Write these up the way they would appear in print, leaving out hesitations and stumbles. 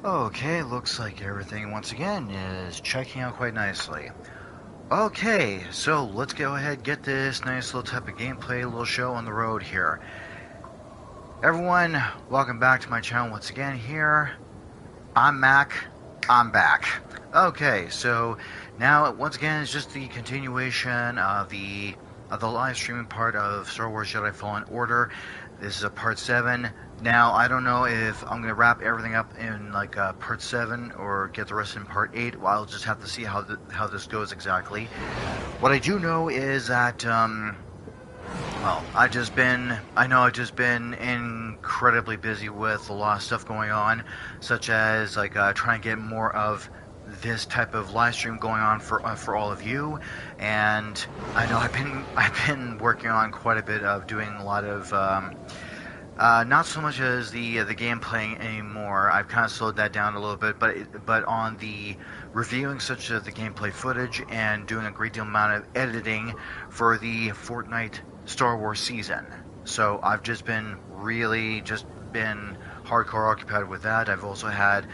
Okay, looks like everything once again is checking out quite nicely. Okay, so let's go ahead and get this nice little type of gameplay little show on the road here. Everyone, welcome back to my channel once again here. I'm Mac, I'm back. Okay, so now once again it's just the continuation of the live streaming part of Star Wars Jedi Fallen Order. This is a part 7. Now I don't know if I'm gonna wrap everything up in like part 7 or get the rest in part 8. Well, I'll just have to see how this goes exactly. What I do know is that well, I've just been incredibly busy with a lot of stuff going on, such as like trying to get more of this type of live stream going on for all of you, and I know I've been working on quite a bit of doing a lot of not so much as the gameplay anymore. I've kind of slowed that down a little bit, but on the reviewing such as the gameplay footage and doing a great deal amount of editing for the Fortnite Star Wars season. So I've just been hardcore occupied with that. I've also had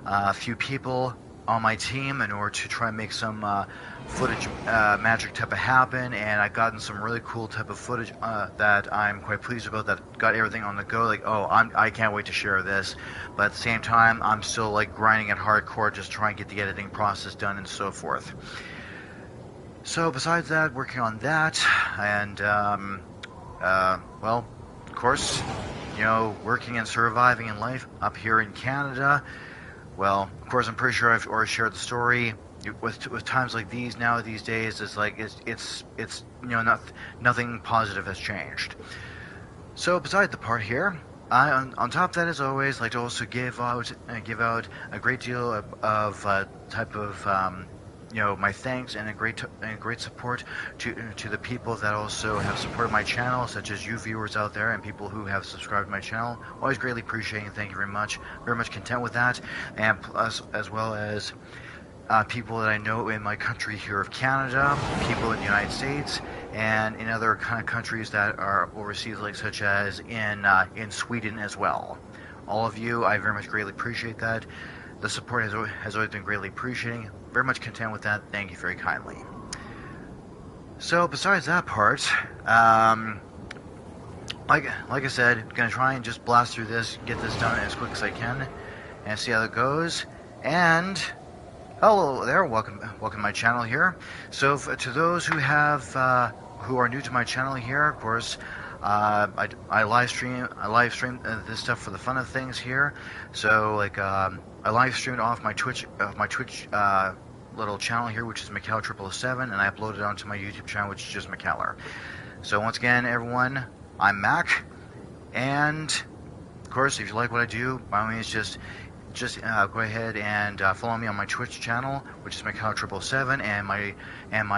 a few people on my team in order to try and make some footage magic type of happen, and I've gotten some really cool type of footage that I'm quite pleased about, that got everything on the go. Like, oh, I can't wait to share this, but at the same time I'm still like grinding at hardcore, just trying to get the editing process done and so forth. So besides that, working on that, and well, of course, you know, working and surviving in life up here in Canada. Well, of course, I'm pretty sure I've already shared the story. With times like these now these days, it's like it's you know, nothing positive has changed. So beside the part here, I on top of that, as always, like to also give out a great deal of type of you know, my thanks and a great support to the people that also have supported my channel, such as you viewers out there and people who have subscribed to my channel. Always greatly appreciating. Thank you very much. Very much content with that, and plus as well as people that I know in my country here of Canada, people in the United States, and in other kind of countries that are overseas, like such as in Sweden as well. All of you, I very much greatly appreciate that. The support has always been greatly appreciating. Very much content with that. Thank you very kindly. So besides that part, like I said, I'm gonna try and just blast through this, get this done as quick as I can, and see how it goes. And hello there, welcome to my channel here. So to those who are new to my channel here, of course, I live stream this stuff for the fun of things here. So like I live streamed off my Twitch little channel here, which is Macau007, and I uploaded it onto my YouTube channel, which is just Macaller. So once again, everyone, I'm Mac, and of course, if you like what I do, by all means, just go ahead and follow me on my Twitch channel, which is Macau007, and my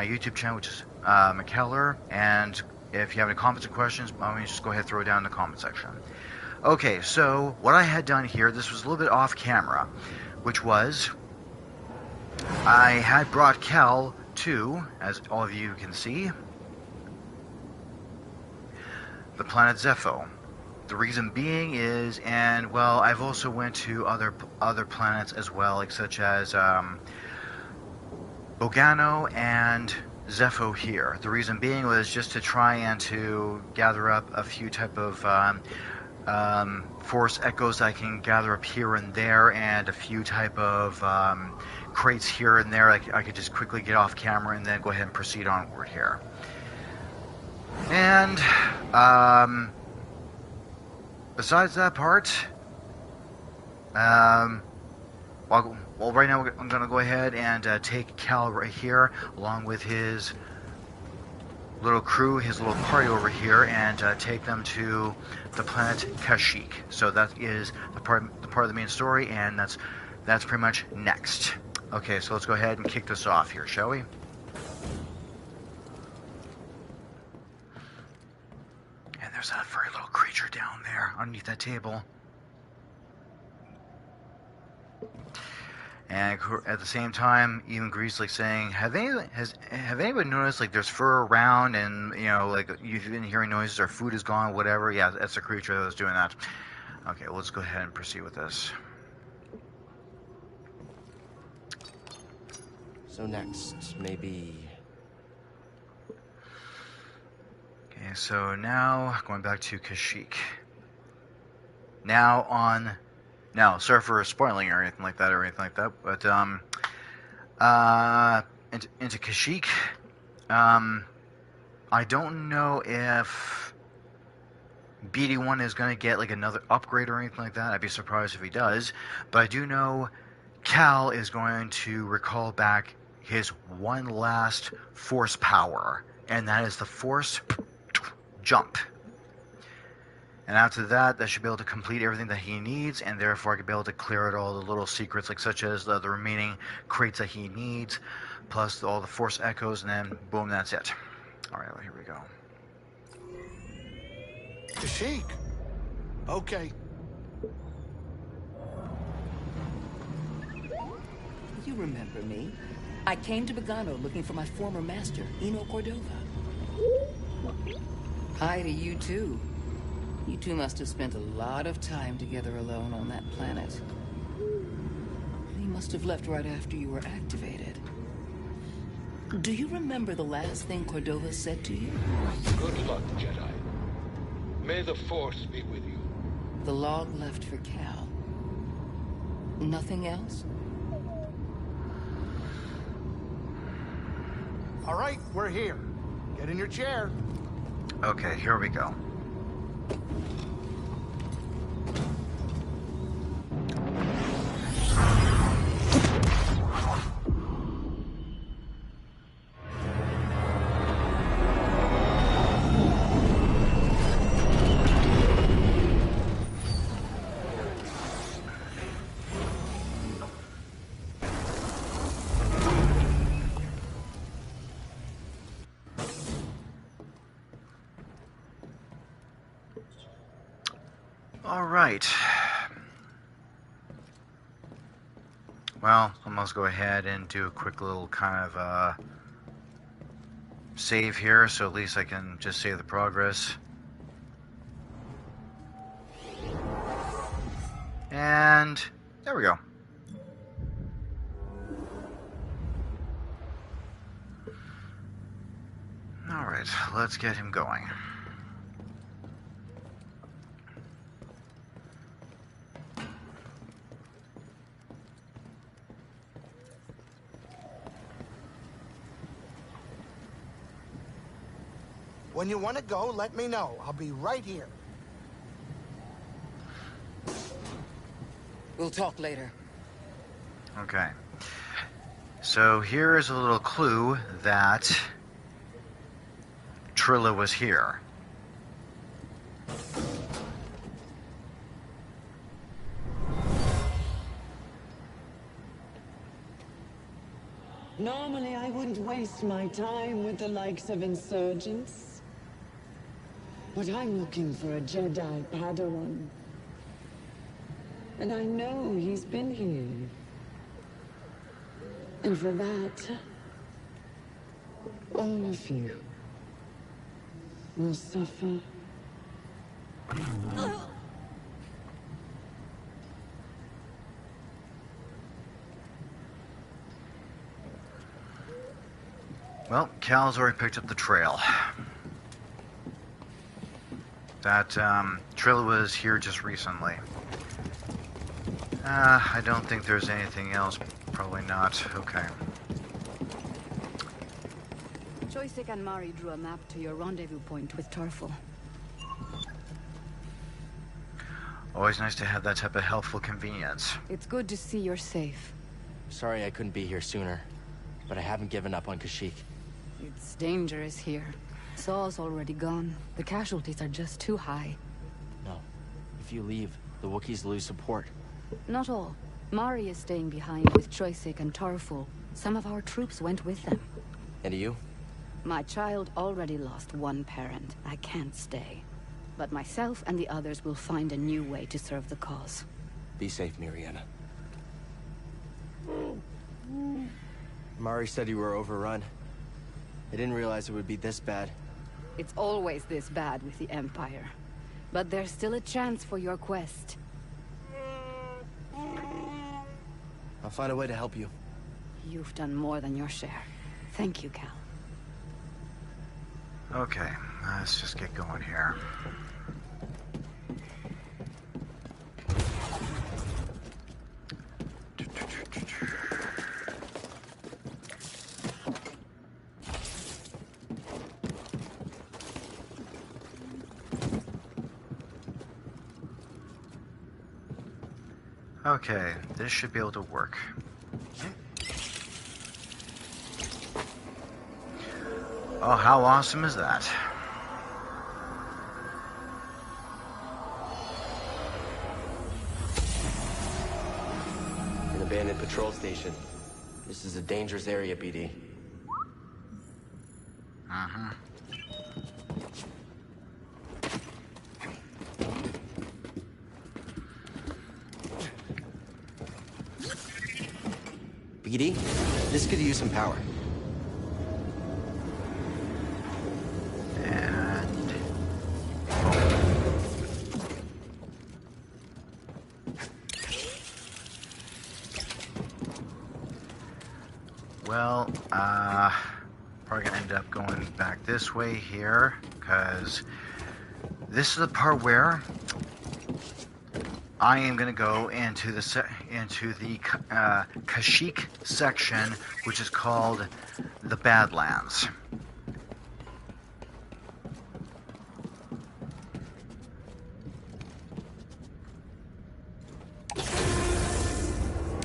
YouTube channel, which is Macaller. And if you have any comments or questions, by all means, just go ahead and throw it down in the comment section. Okay, so what I had done here, this was a little bit off camera, which was I had brought Cal to, as all of you can see, the planet Zepho. The reason being is, and well, I've also went to other planets as well, like such as Bogano and Zepho here. The reason being was just to try and to gather up a few type of force echoes I can gather up here and there, and a few type of crates here and there. I could just quickly get off camera and then go ahead and proceed onward here. And besides that part, well, right now I'm going to go ahead and take Cal right here, along with his little crew, his little party over here, and take them to the planet Kashyyyk. So that is the part of the main story, and that's pretty much next. Okay, so let's go ahead and kick this off here, shall we? And there's that furry little creature down there underneath that table. And at the same time, even Grease like saying, have anybody noticed like there's fur around, and you know, like you've been hearing noises, our food is gone, whatever. Yeah, that's the creature that was doing that. Okay, well, let's go ahead and proceed with this. So next, maybe... Okay, so now, going back to Kashyyyk. Now, sorry for spoiling or anything like that, but, into Kashyyyk, I don't know if BD1 is going to get, like, another upgrade or anything like that. I'd be surprised if he does, but I do know Cal is going to recall back his one last force power, and that is the force jump. And after that, that should be able to complete everything that he needs, and therefore I could be able to clear out all the little secrets, like such as the remaining crates that he needs, plus all the force echoes, and then boom, that's it. All right, well, here we go. Kashyyyk. Okay. You remember me? I came to Bogano looking for my former master, Eno Cordova. Hi to you too. You two must have spent a lot of time together alone on that planet. He must have left right after you were activated. Do you remember the last thing Cordova said to you? Good luck, Jedi. May the Force be with you. The log left for Cal. Nothing else? All right, we're here. Get in your chair. Okay, here we go. All right. Well, I'm going to go ahead and do a quick little kind of save here, so at least I can just save the progress. And there we go. All right, let's get him going. When you want to go, let me know. I'll be right here. We'll talk later. Okay. So here is a little clue that Trilla was here. Normally, I wouldn't waste my time with the likes of insurgents. But I'm looking for a Jedi Padawan. And I know he's been here. And for that, all of you will suffer. Well, Cal's already picked up the trail. That Trilla was here just recently. I don't think there's anything else. Probably not. Okay. Kashyyyk and Mari drew a map to your rendezvous point with Tarfful. Always nice to have that type of helpful convenience. It's good to see you're safe. Sorry I couldn't be here sooner, but I haven't given up on Kashyyyk. It's dangerous here. Saul's already gone. The casualties are just too high. No. If you leave, the Wookiees lose support. Not all. Mari is staying behind with Kashyyyk and Tarfful. Some of our troops went with them. And you? My child already lost one parent. I can't stay. But myself and the others will find a new way to serve the cause. Be safe, Miriana. Mari said you were overrun. I didn't realize it would be this bad. It's always this bad with the Empire. But there's still a chance for your quest. I'll find a way to help you. You've done more than your share. Thank you, Cal. Okay, let's just get going here. Okay, this should be able to work. Oh, how awesome is that? An abandoned patrol station. This is a dangerous area, BD. Uh-huh. BD, this could use some power. And... well, probably gonna end up going back this way here, because this is the part where I am going to go into the Kashyyyk section, which is called the Badlands.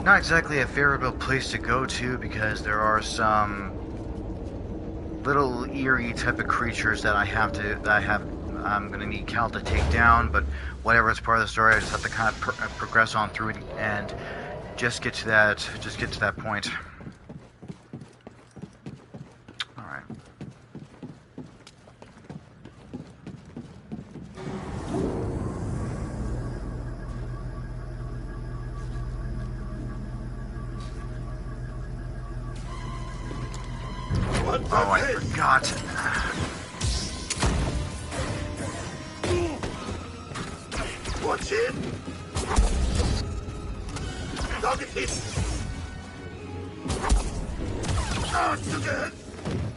Not exactly a favorable place to go to, because there are some little eerie type of creatures that I'm going to need Cal to take down, but whatever, it's part of the story. I just have to kind of progress on through it and just get to that point. All right. Oh, I forgot. Watch it! Target hit! Ah, took a hit!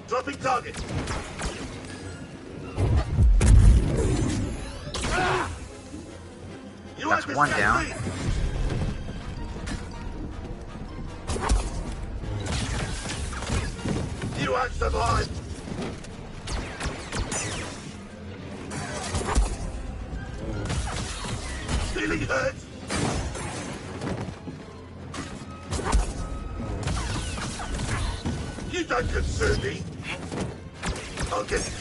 Dropping target! Ah! You That's one down. You won't survive! Feeling hurt? You don't concern me. I'll get...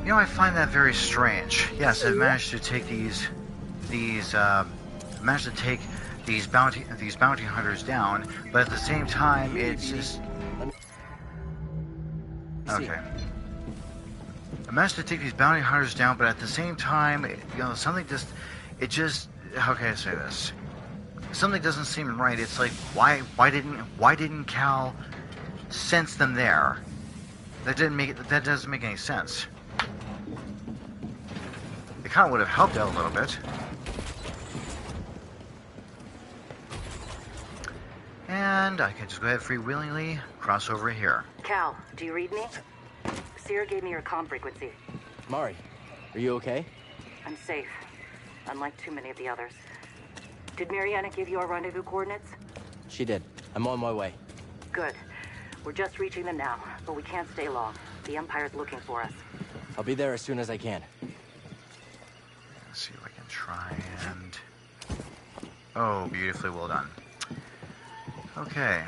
You know, I find that very strange. Yes, I've managed to take these bounty hunters down, but at the same time, it's just okay. I managed to take these bounty hunters down, but at the same time, you know, something just, how can I say this? Something doesn't seem right. It's like, why didn't Cal sense them there? That doesn't make any sense. It kind of would have helped out a little bit. And I can just go ahead freewheelingly cross over here. Cal, do you read me? Seer gave me your comm frequency. Mari, are you okay? I'm safe, unlike too many of the others. Did Mariana give you our rendezvous coordinates? She did. I'm on my way. Good. We're just reaching them now, but we can't stay long. The Empire's looking for us. I'll be there as soon as I can. Let's see if I can try and... oh, beautifully well done. Okay.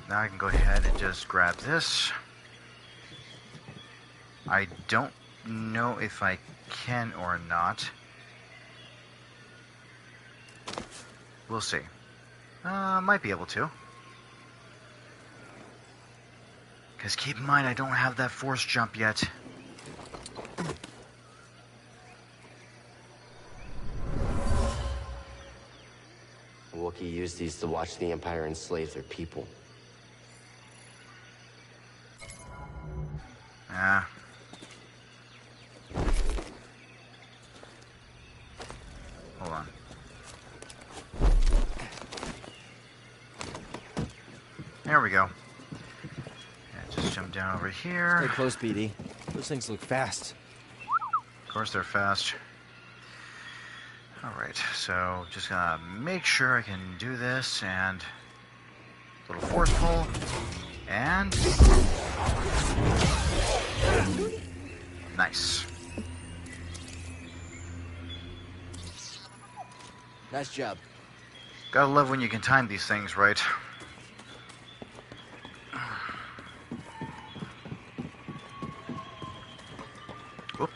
Now I can go ahead and just grab this. I don't know if I can or not. We'll see. Might be able to. Because keep in mind, I don't have that force jump yet. Wookie used these to watch the Empire enslave their people. Ah. Hold on. There we go. And just jump down over here. Stay close, BD. Those things look fast. Of course they're fast. Alright, so just gonna make sure I can do this, and little force pull, and nice. Nice job. Gotta love when you can time these things right. Whoop.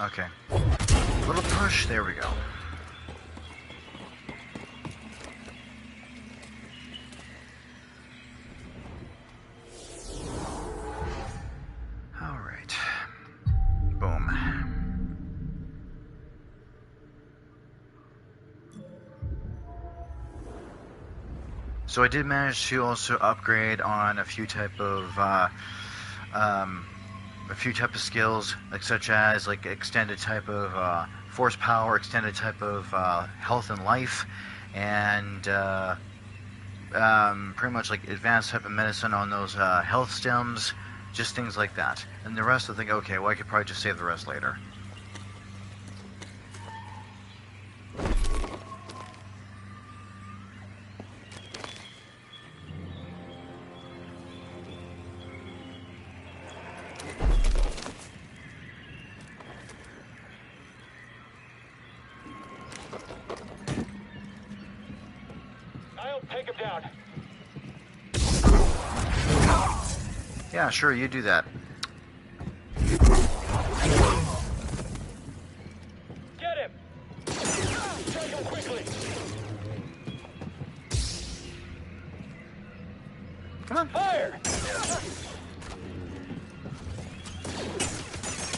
Okay. Little push, there we go. Alright. Boom. So I did manage to also upgrade on a few type of skills, like such as like extended type of force power, extended type of health and life, and pretty much like advanced type of medicine on those health stems, just things like that. And the rest I think, okay, well I could probably just save the rest later. Take him down. Yeah, sure, you do that. Get him! Take him quickly! Come on. Fire!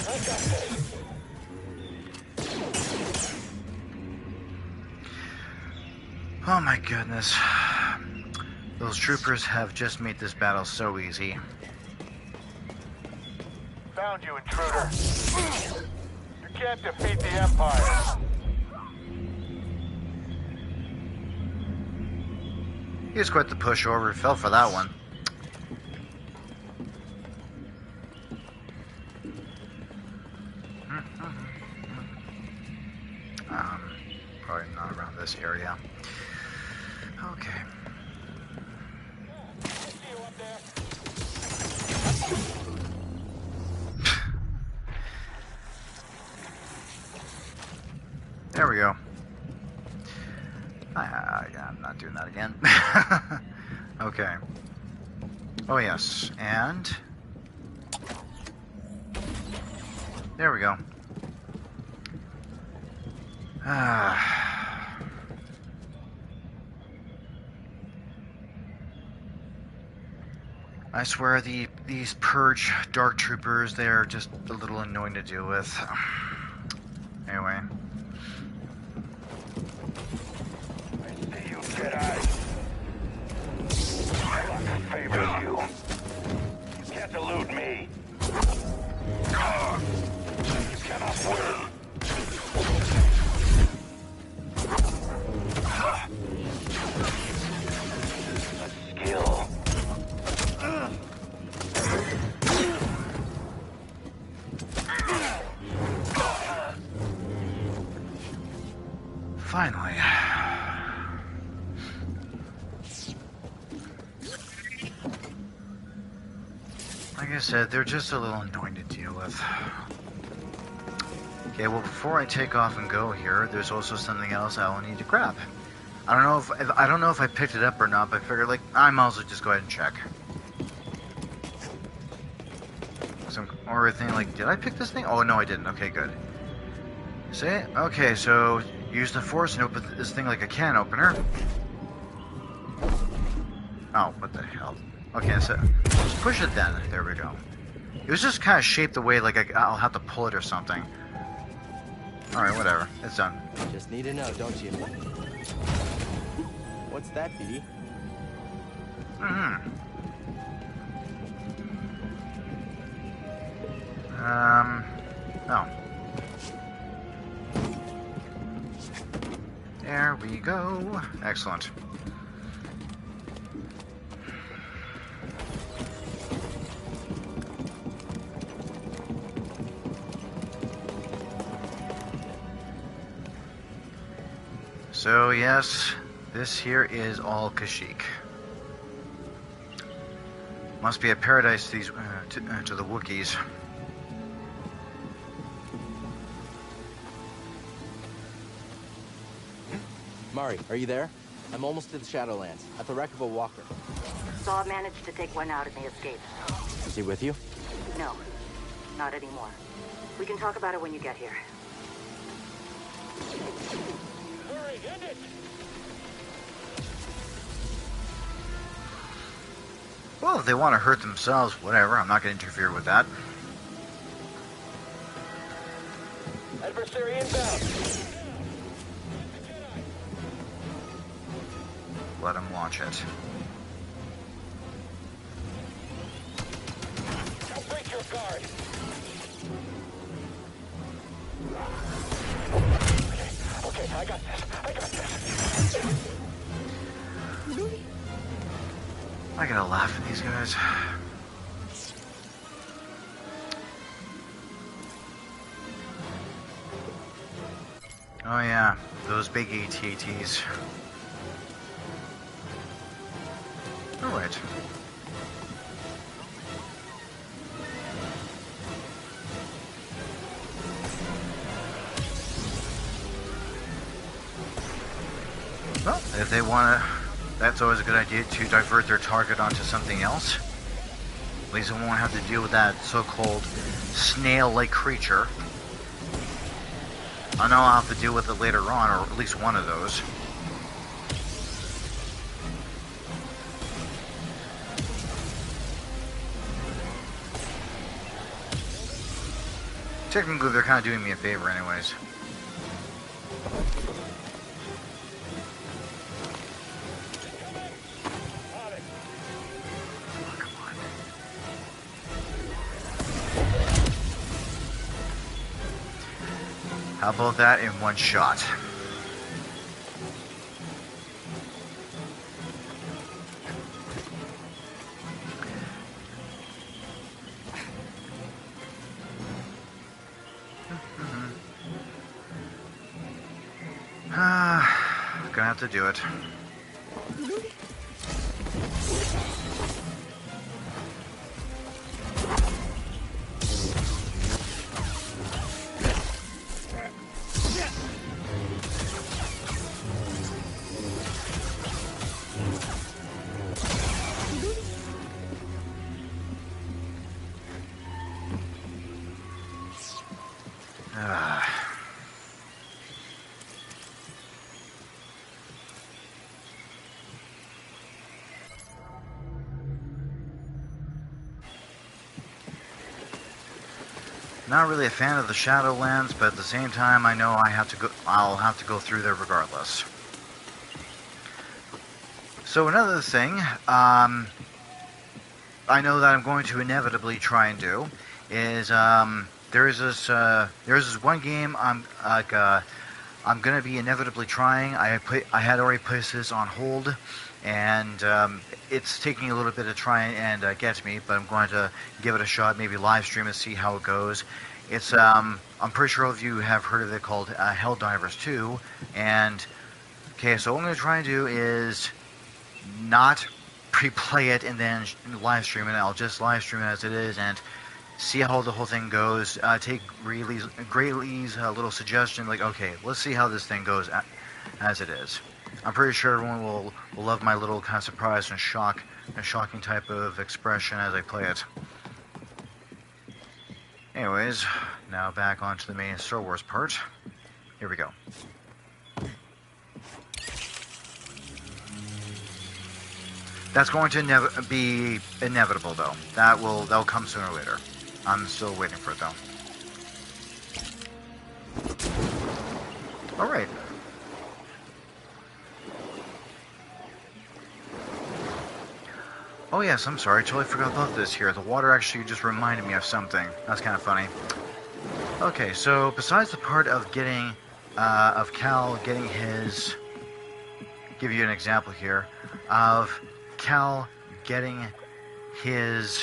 I got this. Oh my goodness. Those troopers have just made this battle so easy. Found you, intruder. You can't defeat the Empire. He was quite the pushover. Fell for that one. Probably not around this area. Okay. I see you up there. There we go. I'm not doing that again. Okay. Oh yes, and there we go. I swear these purge dark troopers, they're just a little annoying to deal with. Anyway. I see you, Jedi. My luck favors you. You can't elude me. You cannot win. A skill. Finally. Like I said, they're just a little annoying to deal with. Okay, well before I take off and go here, there's also something else I will need to grab. I don't know if I picked it up or not, but I figured like I might as well just go ahead and check. Some or thing like, did I pick this thing? Oh no, I didn't. Okay, good. See? Okay, so use the force and open this thing like a can opener. Oh, what the hell? Okay, so just push it then. There we go. It was just kind of shaped the way like I'll have to pull it or something. Alright, whatever. It's done. Just need to know, don't you? What's that, BD? Oh. There we go. Excellent. So yes, this here is all Kashyyyk. Must be a paradise to these to the Wookiees. Mari, are you there? I'm almost to the Shadowlands, at the wreck of a walker. Saw managed to take one out in the escape. Is he with you? No, not anymore. We can talk about it when you get here. Hurry, end it! Well, if they want to hurt themselves, whatever. I'm not going to interfere with that. Adversary inbound. Let them launch it. Now break your guard. Okay, I got this. I gotta laugh at these guys. Oh yeah, those big AT-ATs. Alright. Well, if they want to, that's always a good idea to divert their target onto something else. At least they won't have to deal with that so-called snail-like creature. I know I'll have to deal with it later on, or at least one of those. Technically, they're kind of doing me a favor anyways. How about that in one shot? Gonna have to do it. Not really a fan of the Shadowlands, but at the same time, I know I'll have to go through there regardless. So another thing, I know that I'm going to inevitably try and do is there's this one game I'm gonna be inevitably trying. I had already placed this on hold, and it's taking a little bit to try and get me, but I'm going to give it a shot, maybe live stream and see how it goes. It's I'm pretty sure all of you have heard of it, called Helldivers 2, and okay, so what I'm going to try and do is not pre-play it and then live stream it. I'll just live stream it as it is and see how the whole thing goes. Take Graylee's little suggestion, like, okay, let's see how this thing goes as it is. I'm pretty sure everyone will love my little kind of surprise and shocking type of expression as I play it. Anyways, now back onto the main Star Wars part. Here we go. That's going to be inevitable, though. That'll come sooner or later. I'm still waiting for it, though. All right. Oh yes, I'm sorry. I totally forgot about this here. The water actually just reminded me of something. That's kind of funny. Okay, so besides the part of getting, of Cal getting his, give you an example here, of Cal getting his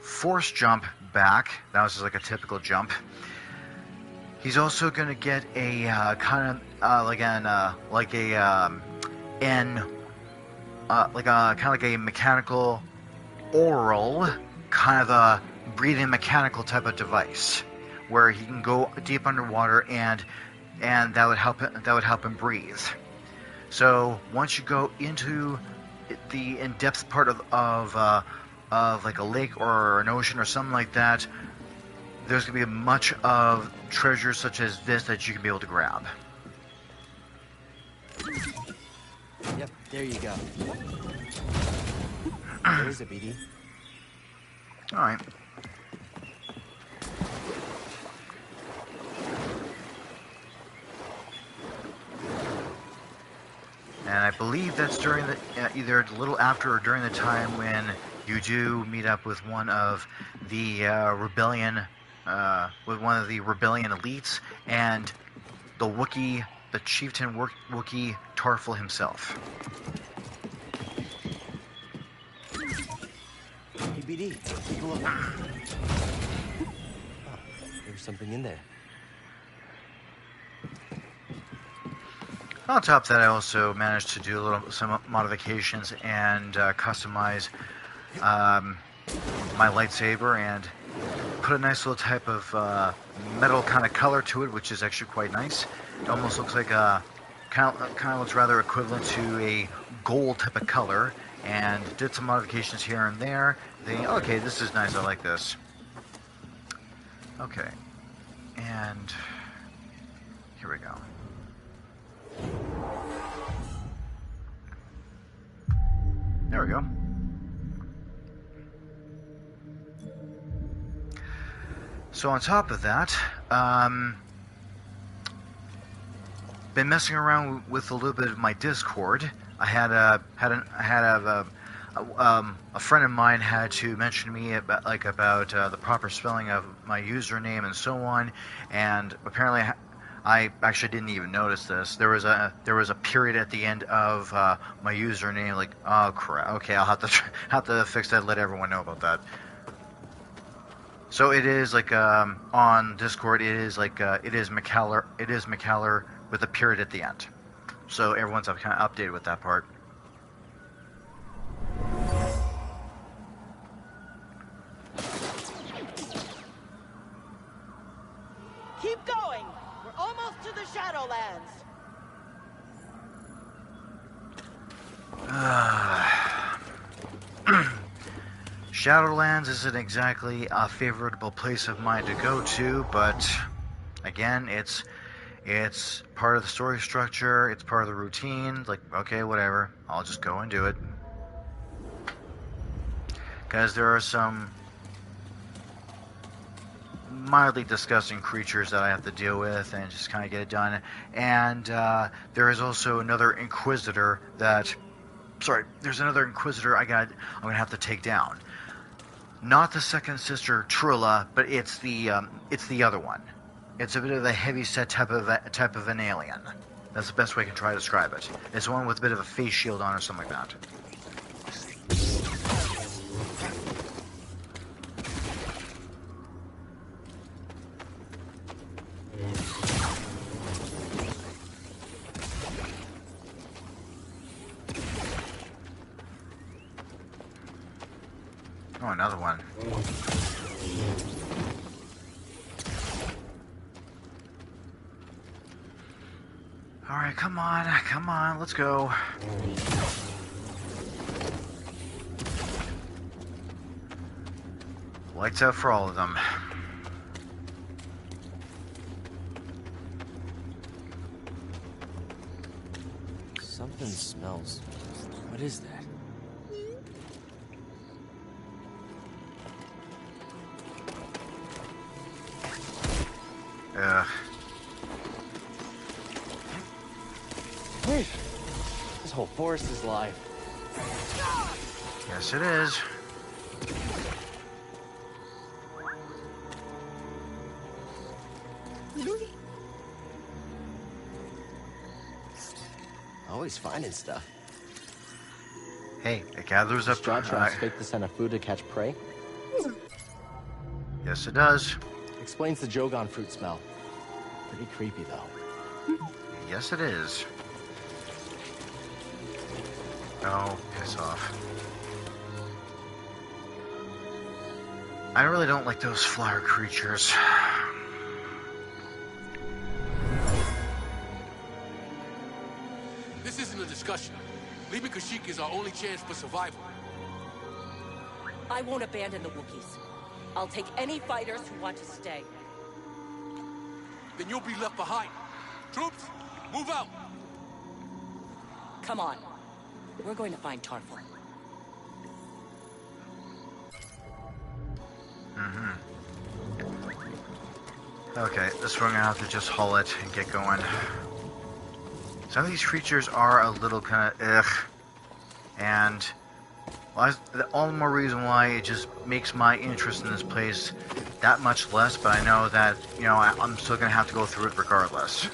force jump back. That was just like a typical jump. He's also going to get a kind of like a mechanical oral, kind of a breathing mechanical type of device, where he can go deep underwater and that would help him breathe. So once you go into the in-depth part of like a lake or an ocean or something like that, there's going to be much of treasures such as this that you can be able to grab. Yep, there you go. There's a BD. All right. And I believe that's during the either a little after or during the time when you do meet up with one of the rebellion elites and the chieftain Wookie Tarfful himself. Hey, BD, take a look. Oh, there's something in there. On top of that, I also managed to do some modifications and customize my lightsaber and put a nice little type of metal kind of color to it, which is actually quite nice. It almost looks like kind of looks rather equivalent to a gold type of color, and did some modifications here and there. Thinking, okay, this is nice. I like this. Okay, and here we go. There we go. So on top of that, been messing around with a little bit of my Discord. I had a friend of mine had to mention to me about the proper spelling of my username and so on, and apparently I actually didn't even notice this. There was a period at the end of my username. Like, oh crap. Okay, I'll have to fix that. Let everyone know about that. So it is like on Discord. It is like it is McCallor. It is McCallor with a period at the end. So everyone's kind of updated with that part. Keep going. We're almost to the Shadowlands. Shadowlands isn't exactly a favorable place of mine to go to, but again, it's part of the story structure, it's part of the routine. Like, okay, whatever, I'll just go and do it. Because there are some mildly disgusting creatures that I have to deal with and just kind of get it done. And there is also another Inquisitor there's another Inquisitor I'm going to have to take down. Not the second sister Trilla, but it's the other one. It's a bit of a heavy-set type of an alien. That's the best way I can try to describe it. It's one with a bit of a face shield on or something like that. Oh, another one. Alright, come on, let's go. Lights out for all of them. Something smells. What is that? Wait, this whole forest is alive. Yes, it is. Always finding stuff. Hey, it gathers up. Straw traps fake the scent of food to catch prey? Yes, it does. Explains the Jogon fruit smell. Pretty creepy, though. Yes, it is. Oh, piss off. I really don't like those flyer creatures. This isn't a discussion. Leaving Kashyyyk is our only chance for survival. I won't abandon the Wookiees. I'll take any fighters who want to stay. Then you'll be left behind. Troops, move out! Come on. We're going to find Tarfful. Okay, this one I'm gonna have to just haul it and get going. Some of these creatures are a little kind of ugh, and well, all the more reason why it just makes my interest in this place that much less. But I know that, you know, I'm still gonna have to go through it regardless.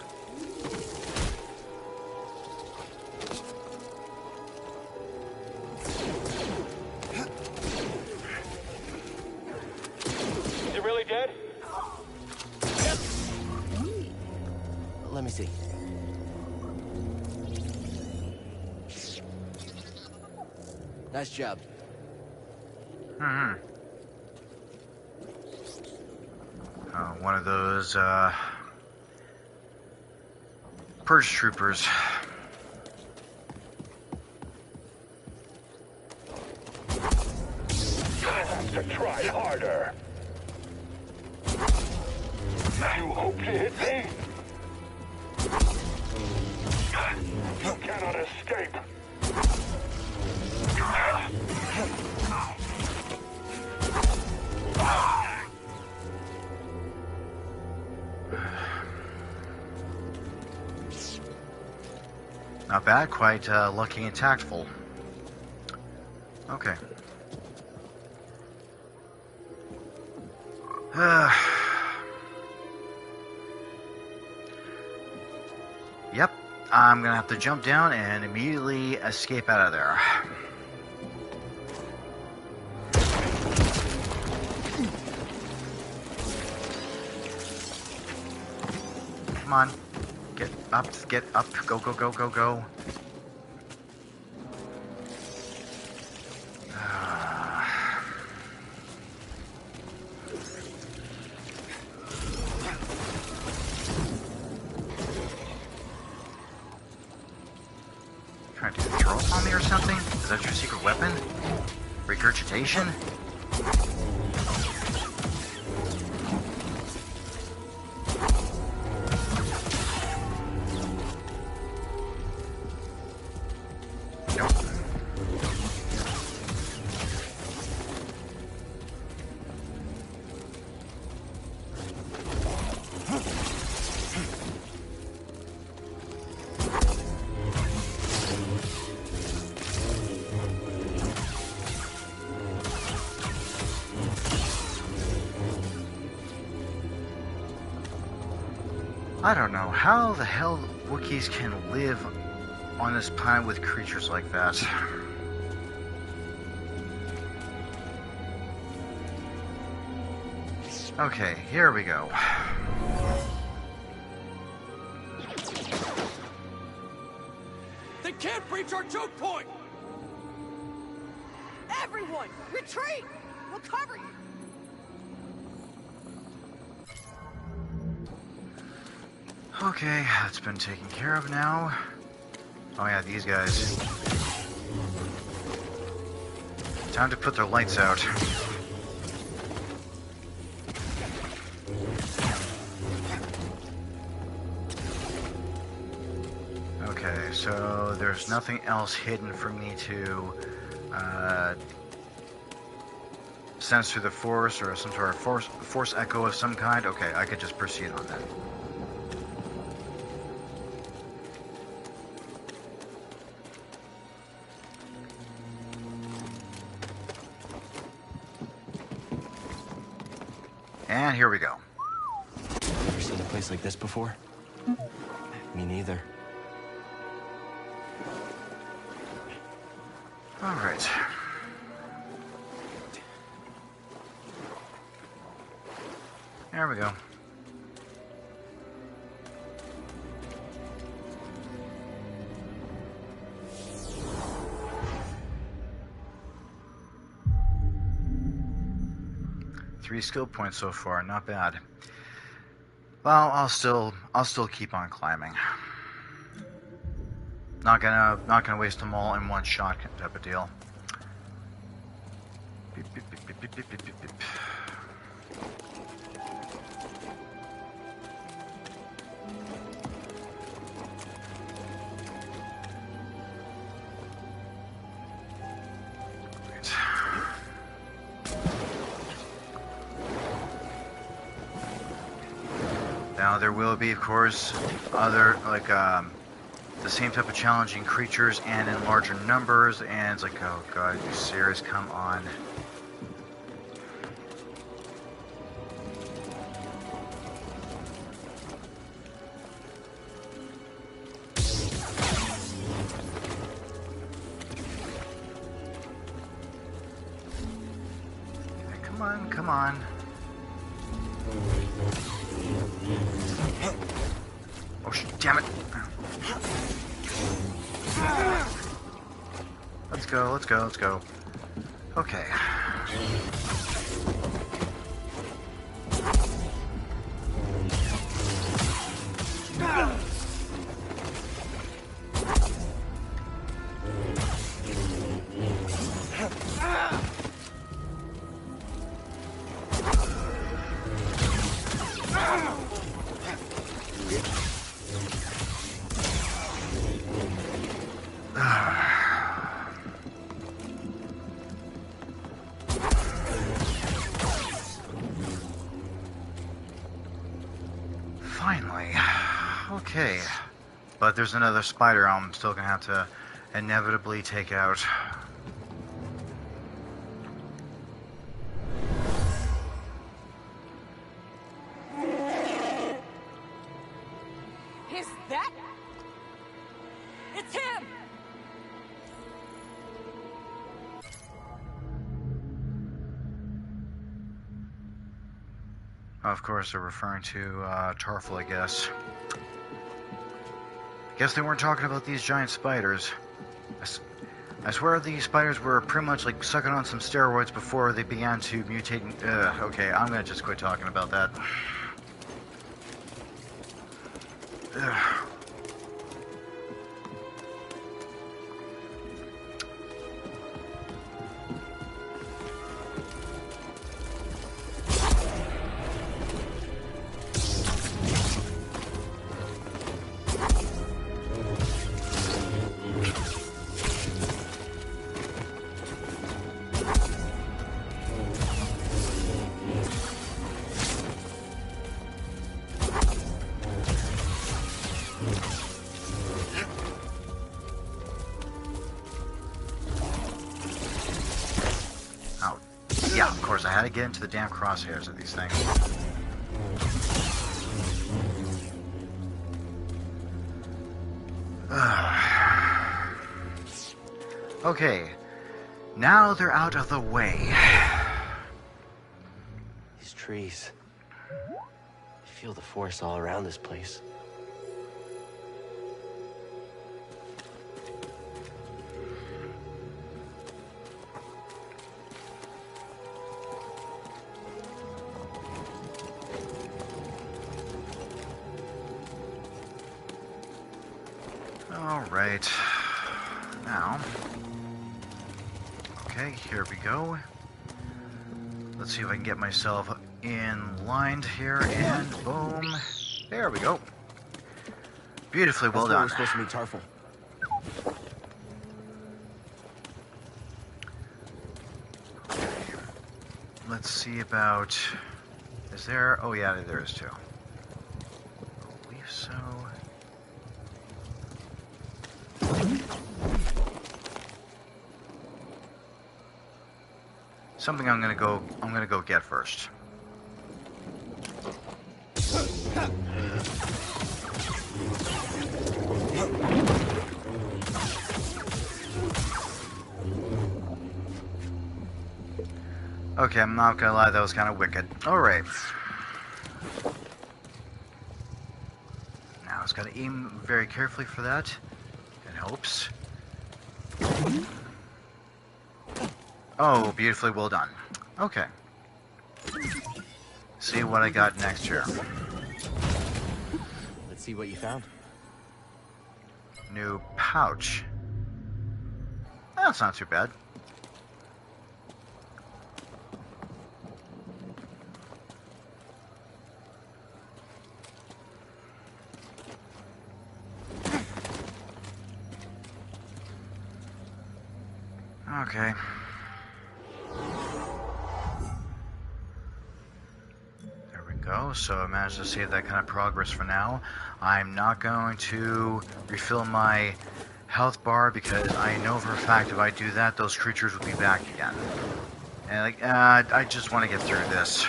Is it really dead? Let me see. Nice job. One of those, purge troopers. You'll have to try harder. You hope to hit me? You cannot escape. Not bad, quite lucky and tactful. Okay. Yep, I'm gonna have to jump down and immediately escape out of there. Come on. Get up, go, go, go, go, go. Trying to throw up on me or something? Is that your secret weapon? Regurgitation? I don't know how the hell Wookiees can live on this planet with creatures like that. Okay, here we go. They can't breach our choke point! Everyone, retreat! We'll cover you! Okay, that's been taken care of now. Oh yeah, these guys. Time to put their lights out. Okay, so there's nothing else hidden for me to sense through the force or some sort of force echo of some kind. Okay, I could just proceed on that. And here we go. Ever seen a place like this before? Me neither. All right. There we go. 3 skill points so far. Not bad. Well, I'll still keep on climbing. Not gonna waste them all in one shot type of deal. Beep, beep, beep, beep, beep, beep, beep, beep. Now there will be, of course, other like the same type of challenging creatures and in larger numbers, and it's like, oh god, are you serious? Come on. Okay, come on, come on. Oh shit, damn it. Let's go, let's go, let's go. Okay. Finally. Okay. But there's another spider I'm still gonna have to inevitably take out. Is that? It's him! Of course, they're referring to Tarfful, I guess. Guess they weren't talking about these giant spiders. I swear these spiders were pretty much like sucking on some steroids before they began to mutate. Okay, I'm gonna just quit talking about that. Ugh. Yeah, of course, I had to get into the damn crosshairs of these things. Okay, now they're out of the way. These trees. You feel the force all around this place. Alright, now, okay, here we go. Let's see if I can get myself in line here, and boom, there we go. Beautifully well done. We're supposed to meet Tarfful. Okay. Let's see about, is there, oh yeah, there is too. I believe so. Something I'm gonna go get first. Okay, I'm not gonna lie, that was kind of wicked. Alright. Now, I just gotta aim very carefully for that. It helps. Oh, beautifully well done. Okay. see what I got next here. Let's see what you found. New pouch. That's not too bad. Okay. There we go. So I managed to save that kind of progress for now. I'm not going to refill my health bar because I know for a fact if I do that, those creatures will be back again. And like, I just want to get through this.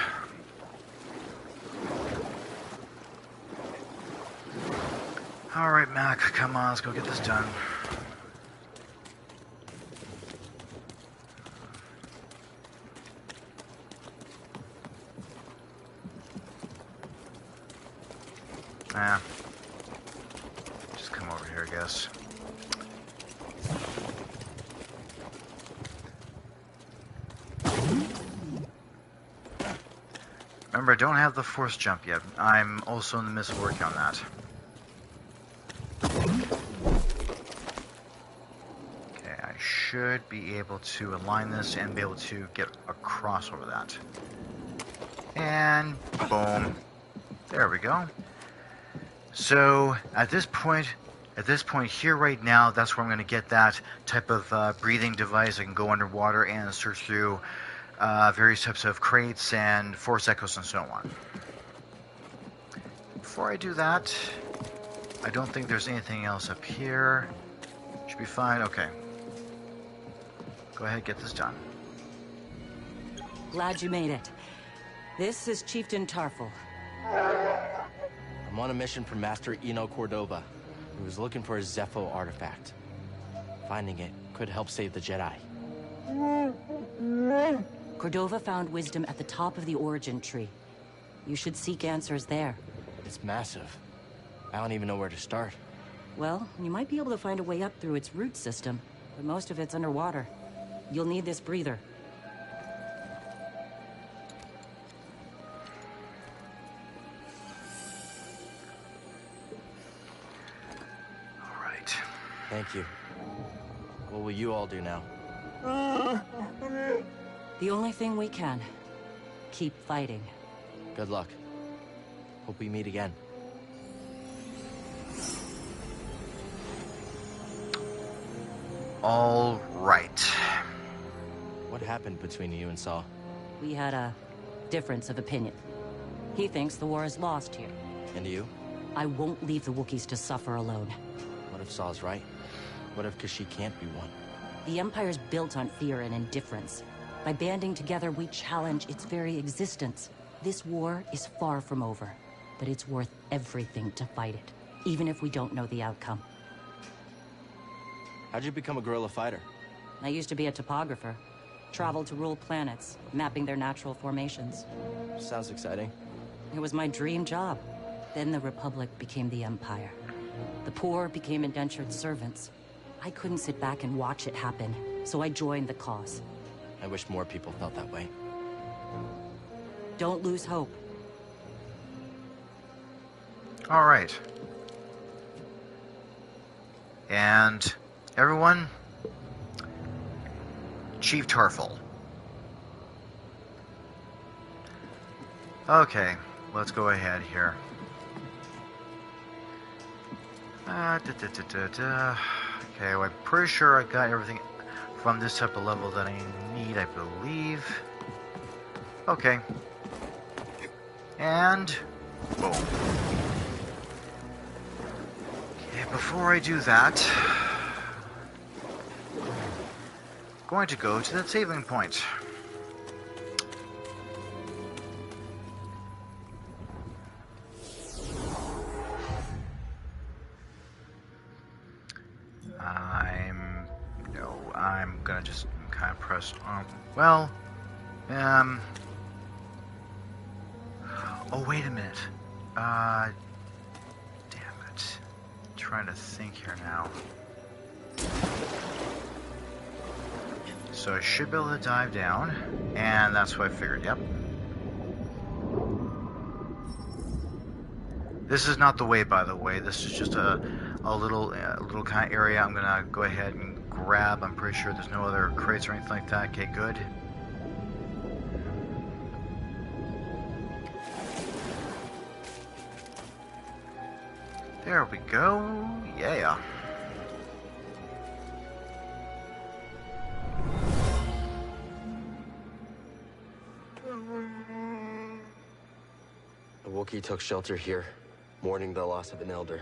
Alright, Mac, come on, let's go get this done. Just come over here, I guess. Remember, I don't have the force jump yet. I'm also in the midst of working on that. Okay, I should be able to align this and be able to get across over that. And boom. There we go. So at this point here right now, that's where I'm going to get that type of breathing device. I can go underwater and search through various types of crates and force echoes and so on. Before I do that, I don't think there's anything else up here. Should be fine. Okay. Go ahead, get this done. Glad you made it. This is Chieftain Tarfful. I'm on a mission for Master Eno Cordova, who was looking for a Zepho artifact. Finding it could help save the Jedi. Cordova found wisdom at the top of the origin tree. You should seek answers there. It's massive. I don't even know where to start. Well, you might be able to find a way up through its root system, but most of it's underwater. You'll need this breather. Thank you. What will you all do now? The only thing we can. Keep fighting. Good luck. Hope we meet again. All right. What happened between you and Saw? We had a difference of opinion. He thinks the war is lost here. And you? I won't leave the Wookiees to suffer alone. What if Saw's right? What if Kashyyyk can't be won? The Empire's built on fear and indifference. By banding together, we challenge its very existence. This war is far from over, but it's worth everything to fight it, even if we don't know the outcome. How'd you become a guerrilla fighter? I used to be a topographer. Traveled to rule planets, mapping their natural formations. Sounds exciting. It was my dream job. Then the Republic became the Empire. The poor became indentured servants. I couldn't sit back and watch it happen, so I joined the cause. I wish more people felt that way. Don't lose hope. All right. And everyone, Chief Tarfful. Okay, let's go ahead here. Okay, well, I'm pretty sure I got everything from this type of level that I need, I believe. Okay. And boom. Okay, before I do that, I'm going to go to that saving point. I'm gonna just kind of press on. Well, oh, wait a minute. Damn it. I'm trying to think here now. So I should be able to dive down, and that's what I figured, yep. This is not the way, by the way. This is just a little kind of area. I'm gonna go ahead and grab. I'm pretty sure there's no other crates or anything like that. Okay, good. There we go. Yeah. The Wookiee took shelter here, mourning the loss of an elder.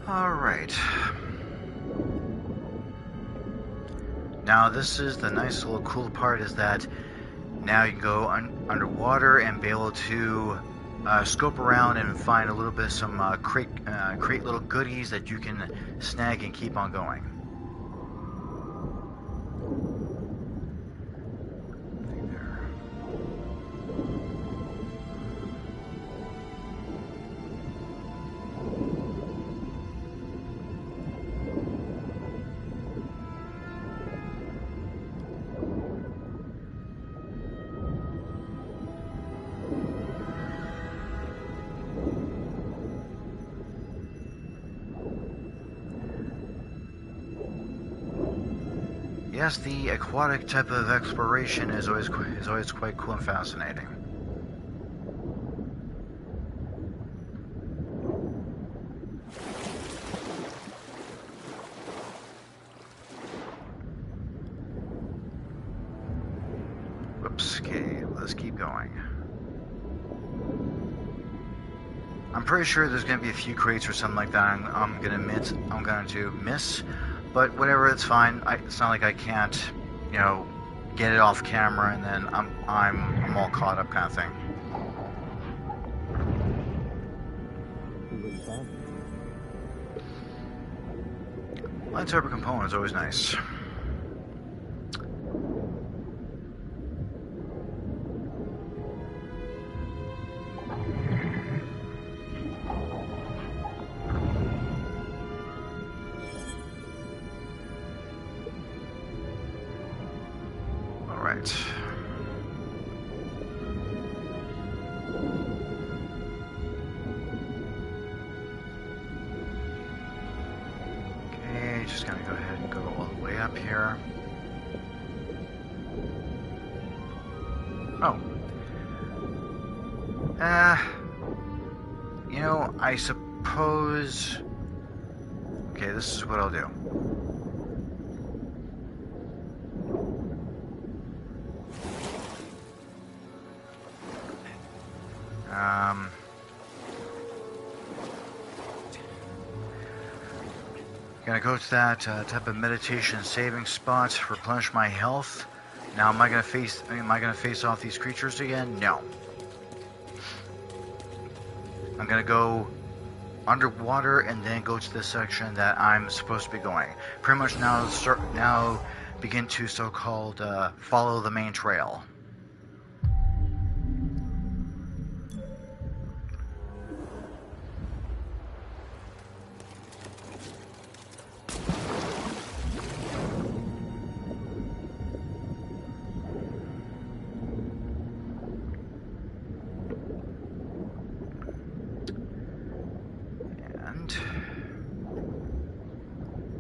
All right. Now this is the nice little cool part, is that now you can go underwater and be able to scope around and find a little bit of some crate little goodies that you can snag and keep on going. Yes, the aquatic type of exploration is always quite cool and fascinating. Whoops. Okay, let's keep going. I'm pretty sure there's going to be a few crates or something like that. I'm going to miss. But whatever, it's fine. It's not like I can't, you know, get it off camera and then I'm all caught up, kind of thing. Lightsaber component is always nice. You know, I suppose... Okay, this is what I'll do. Gonna go to that type of meditation saving spot, replenish my health. Now, am I gonna face off these creatures again? No. I'm gonna go underwater and then go to the section that I'm supposed to be going. Pretty much now begin to so-called follow the main trail.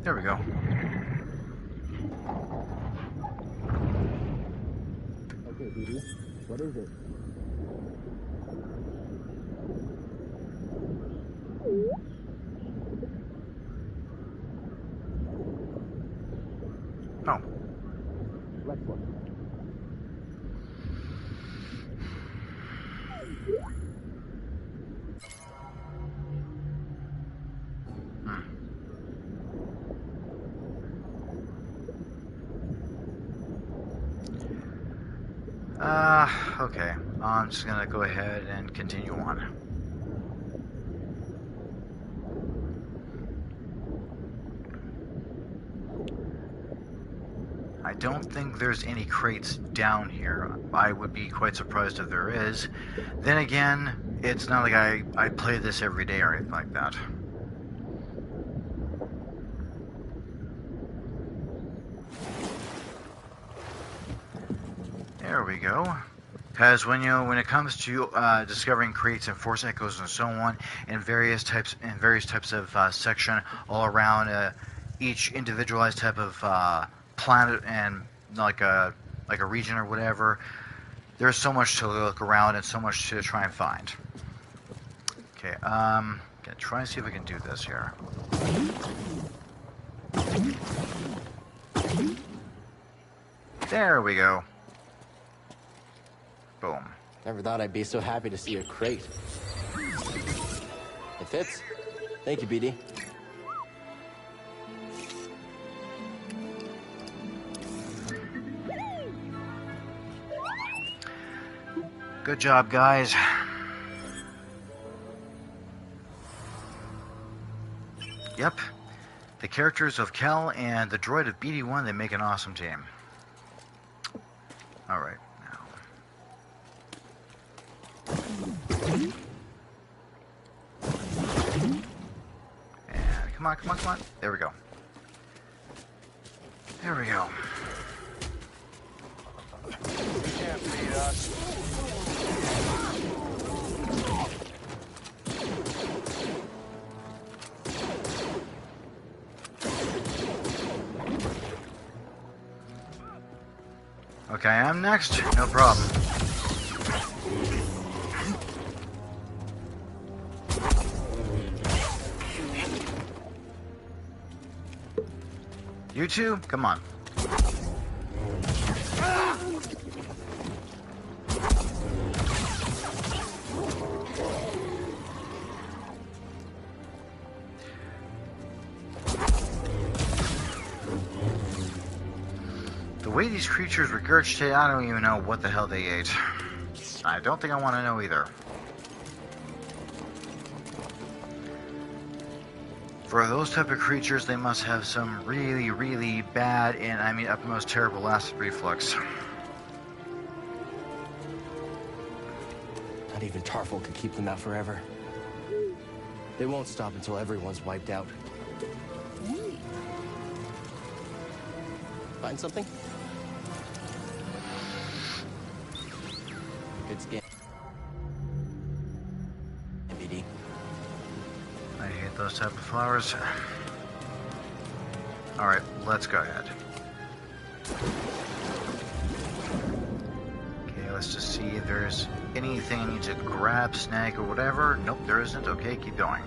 There we go. Okay, BB, what is it? Oh. Let's look. Okay. I'm just gonna go ahead and continue on. I don't think there's any crates down here. I would be quite surprised if there is. Then again, it's not like I play this every day or anything like that. There we go. Because when it comes to discovering crates and force echoes and so on, in various types of section all around each individualized type of planet and like a region or whatever, there's so much to look around and so much to try and find. Okay, gonna try and see if I can do this here. There we go. Boom. Never thought I'd be so happy to see a crate. It fits. Thank you, BD. Good job, guys. Yep. The characters of Kel and the droid of BD-1, they make an awesome team. Alright, now. And come on, come on, come on. There we go. There we go. You can't beat us. Okay, I'm next. No problem. You two, come on. The way these creatures regurgitate, I don't even know what the hell they ate. I don't think I want to know either. For those type of creatures, they must have some really, really bad and, I mean, utmost terrible acid reflux. Not even Tarfful could keep them out forever. They won't stop until everyone's wiped out. Find something? Good scan. BD. I hate those type of flowers. Alright, let's go ahead. Okay, let's just see if there's anything I need to grab, snag, or whatever. Nope, there isn't. Okay, keep going.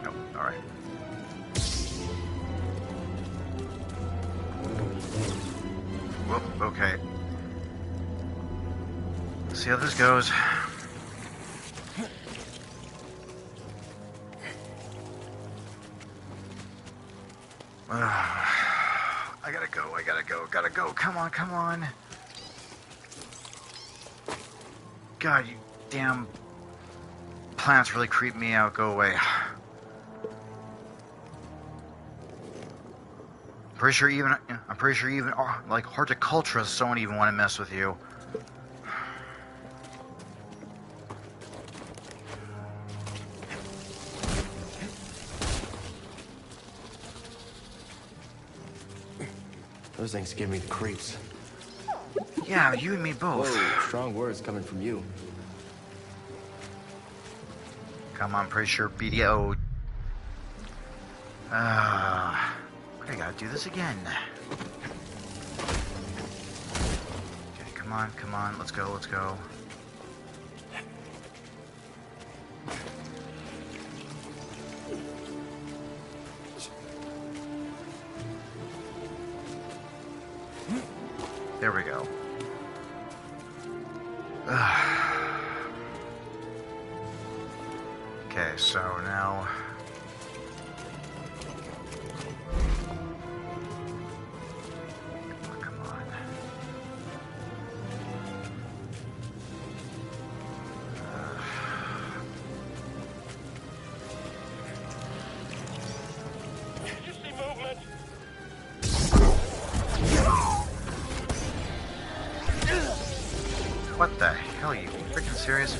Nope, alright. Whoop, okay. Let's see how this goes. I gotta go, come on, come on. God, you damn plants really creep me out, go away. I'm pretty sure even like horticulturists don't even want to mess with you. Those things give me the creeps. Yeah, you and me both. Whoa, strong words coming from you. Come on, pretty sure BDO. I gotta do this again. Okay, come on, let's go, let's go. There we go. Okay, so now... Come on. Did you see movement? What the hell, are you freaking serious?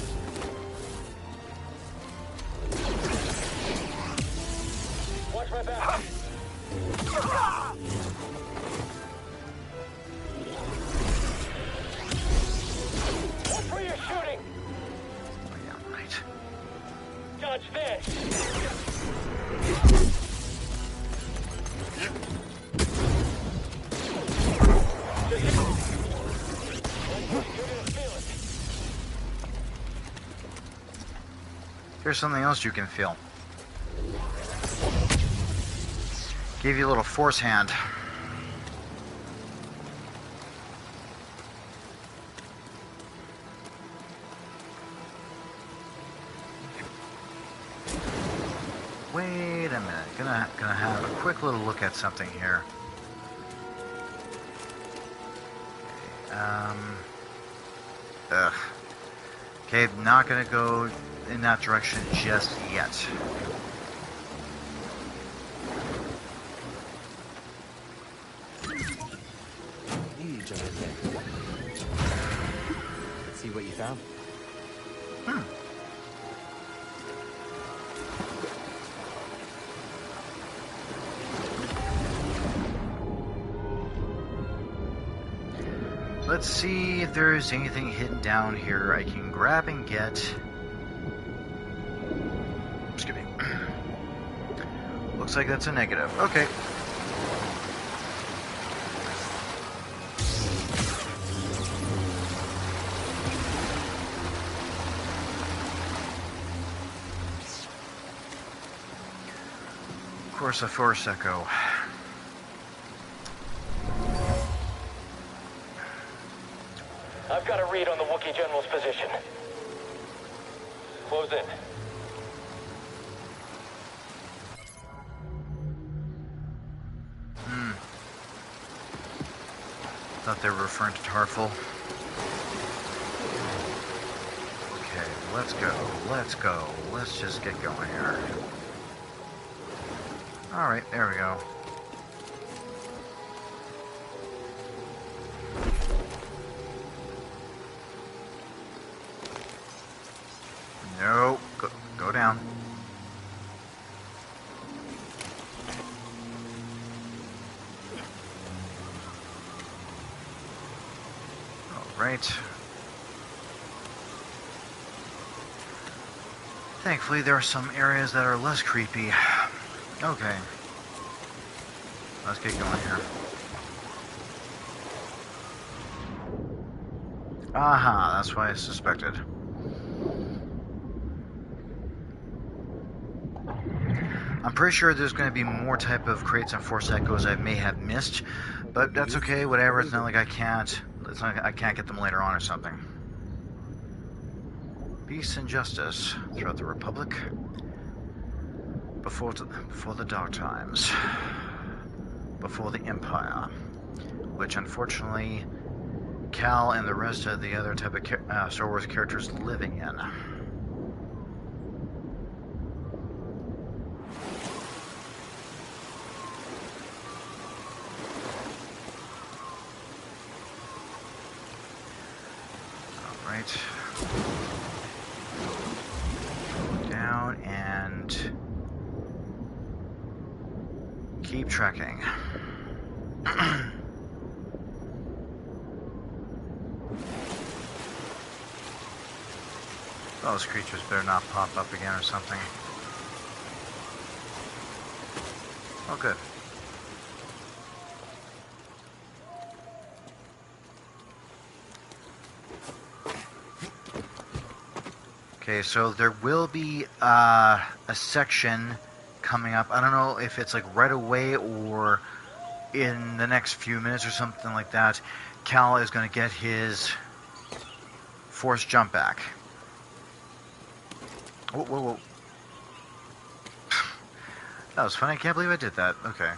Watch where you're shooting! Oh, yeah, right. Dodge this! Here's something else you can feel. Give you a little force hand. Wait a minute. Gonna have a quick little look at something here. Ugh. Okay, not gonna go in that direction just yet. You jump in there. Let's see what you found. Let's see if there's anything hidden down here I can grab and get. Excuse me. Looks like that's a negative. Okay. Of course, a force echo. I've got a read on the Wookiee General's position. Close in. Thought they were referring to Tarfful. Okay, let's go. Let's go. Let's just get going here. Alright, there we go. No, go down. All right. Thankfully, there are some areas that are less creepy. Okay. Let's get going here. Aha, that's why I suspected. I'm pretty sure there's going to be more type of crates and force echoes I may have missed, but that's okay, whatever. It's not like I can't. It's not like I can't get them later on or something. Peace and justice throughout the Republic. Before the dark times. Before the Empire. Which, unfortunately, Cal and the rest of the other type of Star Wars characters living in. Alright. Down and keep tracking. Those creatures better not pop up again or something. Oh, good. Okay, so there will be a section coming up. I don't know if it's like right away or in the next few minutes or something like that. Cal is going to get his force jump back. Whoa, whoa, whoa. That was funny. I can't believe I did that. Okay.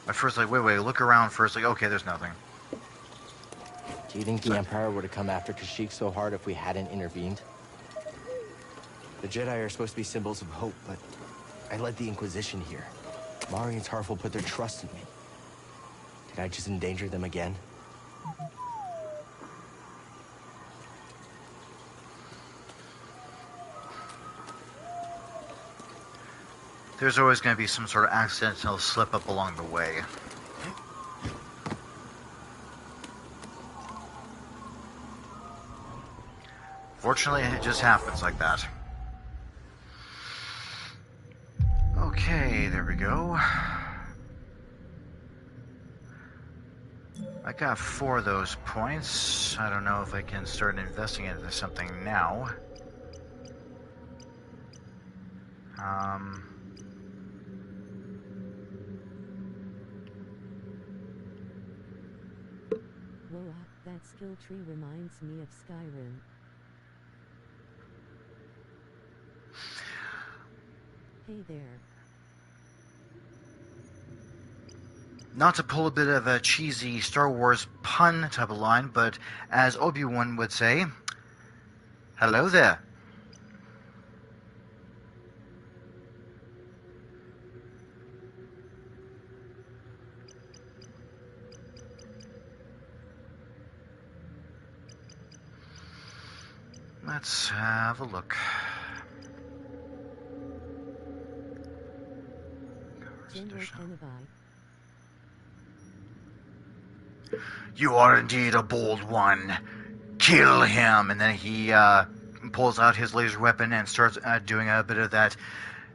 At first, like, wait, look around first. Like, okay, there's nothing. Do you think the Empire would have come after Kashyyyk so hard if we hadn't intervened? The Jedi are supposed to be symbols of hope, but I led the Inquisition here. Mari and Tarfful put their trust in me. Did I just endanger them again? there's always going to be some sort of accidental slip up along the way. Fortunately, it just happens like that. Okay, there we go. I got 4 of those points. I don't know if I can start investing into something now. Whoa, that skill tree reminds me of Skyrim. Hey there. Not to pull a bit of a cheesy Star Wars pun type of line, but as Obi-Wan would say, hello there. Let's have a look. You are indeed a bold one. Kill him! And then he pulls out his laser weapon and starts doing a bit of that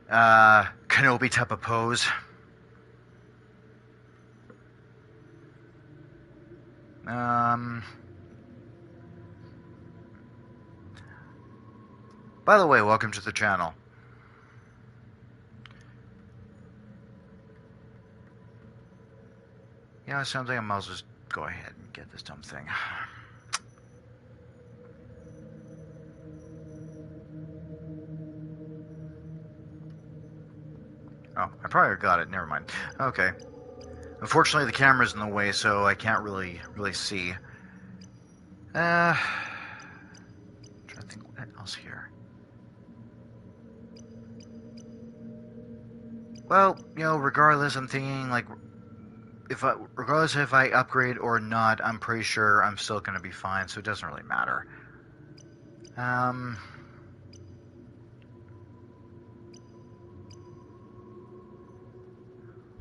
Kenobi type of pose. By the way, welcome to the channel. Yeah, it sounds like I might as well just go ahead and get this dumb thing. Oh, I probably got it. Never mind. Okay. Unfortunately, the camera's in the way, so I can't really see. Trying to think what else here. Well, you know, regardless, I'm thinking like, regardless if I upgrade or not, I'm pretty sure I'm still going to be fine, so it doesn't really matter.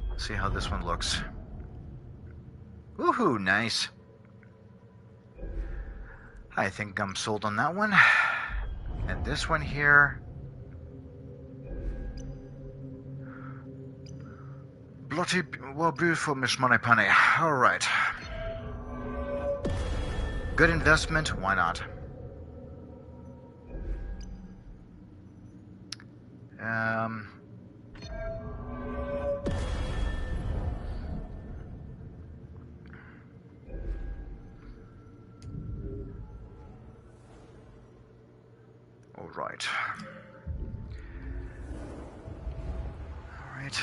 Let's see how this one looks. Woohoo, nice. I think I'm sold on that one. And this one here. Bloody, well, beautiful, Miss Moneypenny. Alright. Good investment, why not? Alright. Alright.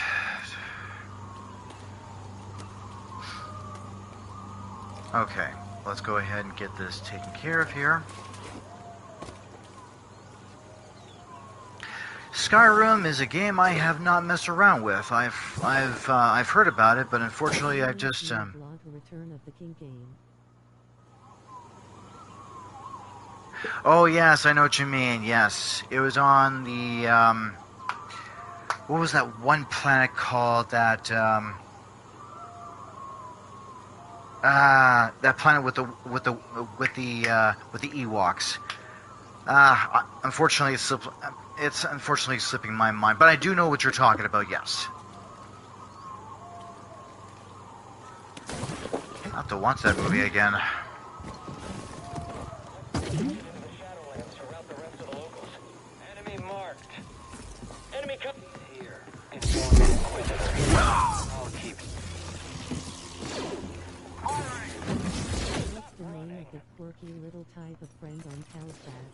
Okay, let's go ahead and get this taken care of here. Skyrim is a game I have not messed around with. I've heard about it, but unfortunately I just Oh yes, I know what you mean. Yes, it was on the what was that one planet called? That that planet with the Ewoks. Unfortunately, it's unfortunately slipping my mind, but I do know what you're talking about. Yes. I'll have to watch that movie again. Enemy come here. Inform the Inquisitor. I'll keep. What's the name of the quirky little type of friend on Kashyyyk?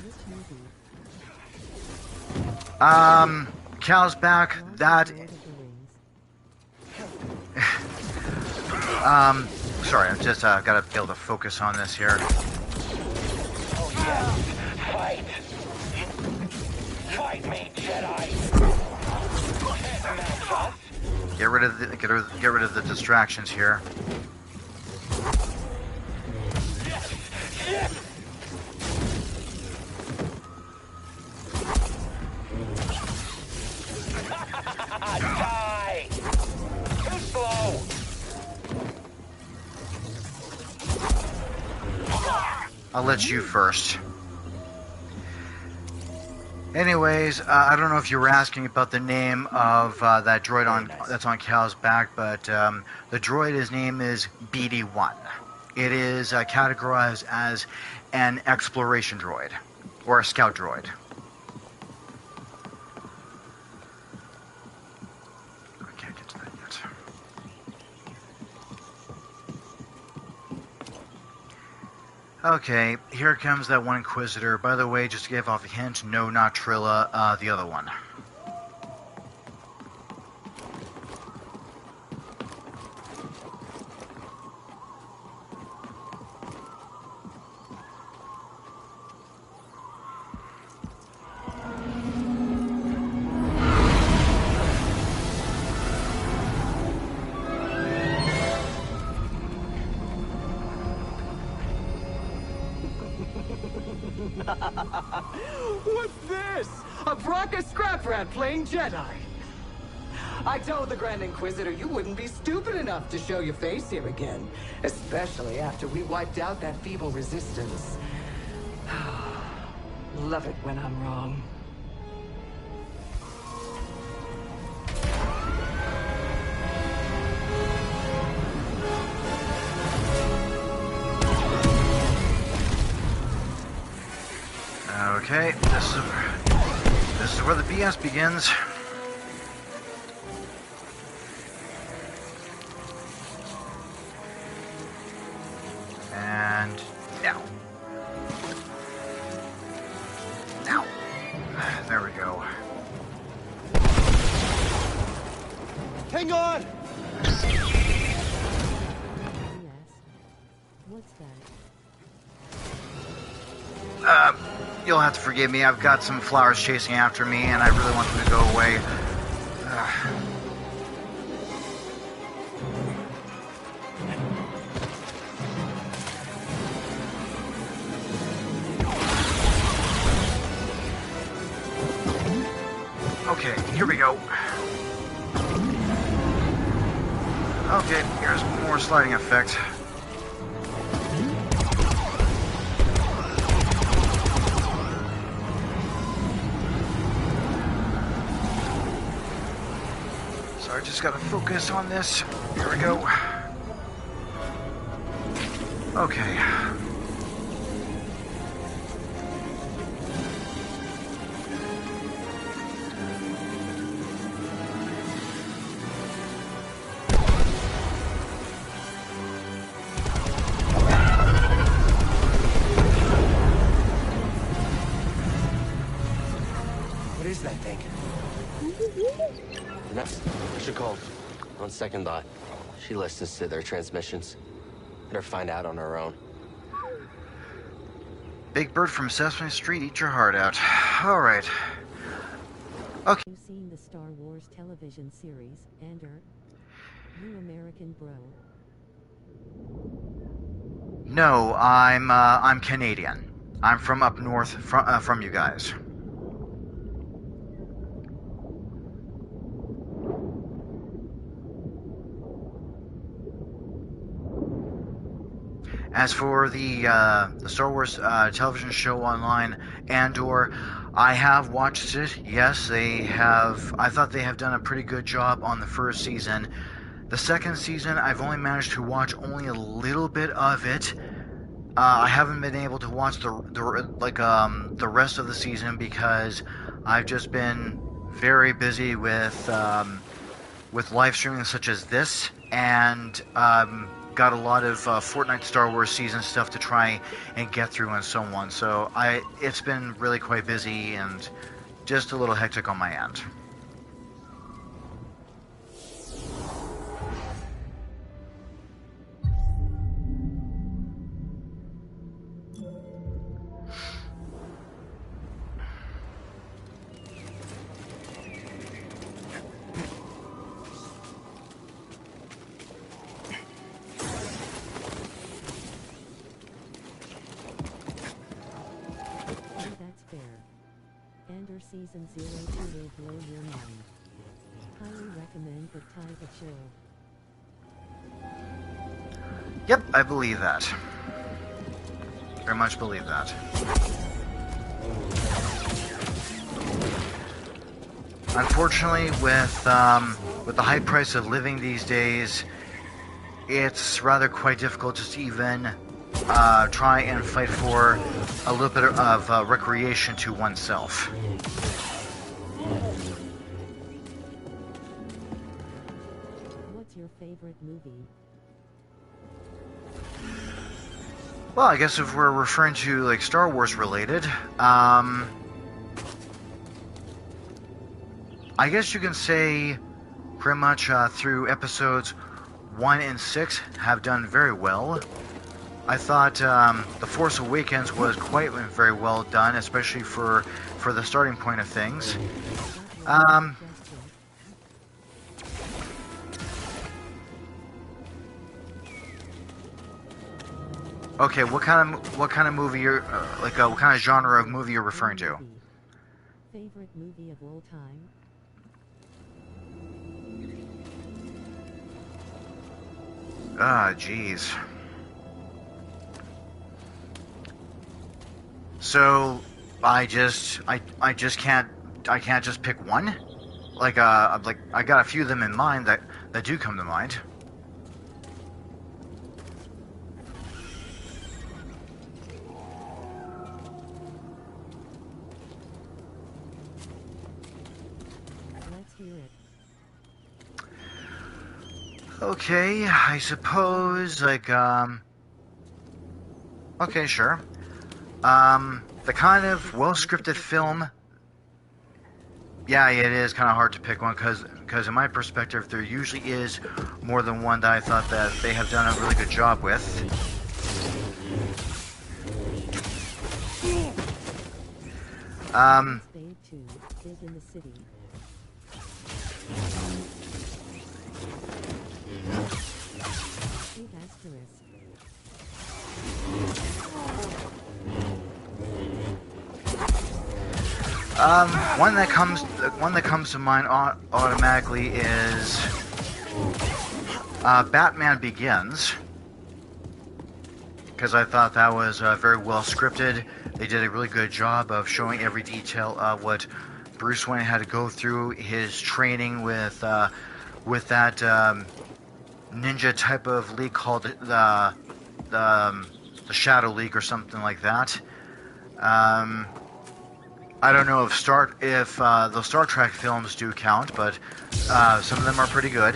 This movie. Kashyyyk, that. Sorry, I've just gotta be able to focus on this here. Oh yes, fight! Fight me, Jedi! Get rid of the distractions here. I'll let you first. Anyways, I don't know if you were asking about the name of that droid that's on Cal's back, but the droid, his name is BD-1. It is categorized as an exploration droid, or a scout droid. I can't get to that yet. Okay, here comes that one Inquisitor. By the way, just to give off a hint, no, not Trilla, the other one. What's this? A Bracca scrap rat playing Jedi. I told the Grand Inquisitor you wouldn't be stupid enough to show your face here again. Especially after we wiped out that feeble resistance. Love it when I'm wrong. Okay, this is where the BS begins. And now. Now. There we go. Hang on! What's that? You'll have to forgive me. I've got some flowers chasing after me, and I really want them to go away. Okay, here we go. Okay, here's more sliding effect. I just gotta focus on this. Here we go. Okay. What is that thing? I should call. On second thought, she listens to their transmissions. Better find out on her own. Big Bird from Sesame Street, eat your heart out. All right. Okay. You've seen the Star Wars television series, Andor? You American bro. No, I'm Canadian. I'm from up north from you guys. As for the Star Wars television show online, Andor, I have watched it. Yes, they have. I thought they have done a pretty good job on the first season. The second season, I've only managed to watch only a little bit of it. I haven't been able to watch the rest of the season because I've just been very busy with live streaming such as this, and got a lot of Fortnite Star Wars season stuff to try and get through and so on. So it's been really quite busy and just a little hectic on my end. Season 02 will blow your mind. Highly recommend the type of show. Yep, I believe that. Very much believe that. Unfortunately, with the high price of living these days, it's rather quite difficult just to even try and fight for a little bit of recreation to oneself. What's your favorite movie? Well, I guess if we're referring to like Star Wars related, I guess you can say pretty much through episodes 1 and 6 have done very well. I thought The Force Awakens was quite very well done, especially for the starting point of things. Okay, what kind of movie you're what kind of genre of movie you're referring to? Favorite movie of all time? Ah, jeez. So I just can't just pick one. Like I got a few of them in mind that do come to mind. Let's hear it. Okay, I suppose like okay, sure. The kind of well-scripted film. Yeah, it is kind of hard to pick one because in my perspective, there usually is more than one that I thought that they have done a really good job with. Spade 2 is in the city. Big asterisk. One that comes to mind automatically is Batman Begins, because I thought that was very well scripted. They did a really good job of showing every detail of what Bruce Wayne had to go through, his training with that ninja type of league called the Shadow League or something like that. I don't know if those Star Trek films do count, but some of them are pretty good.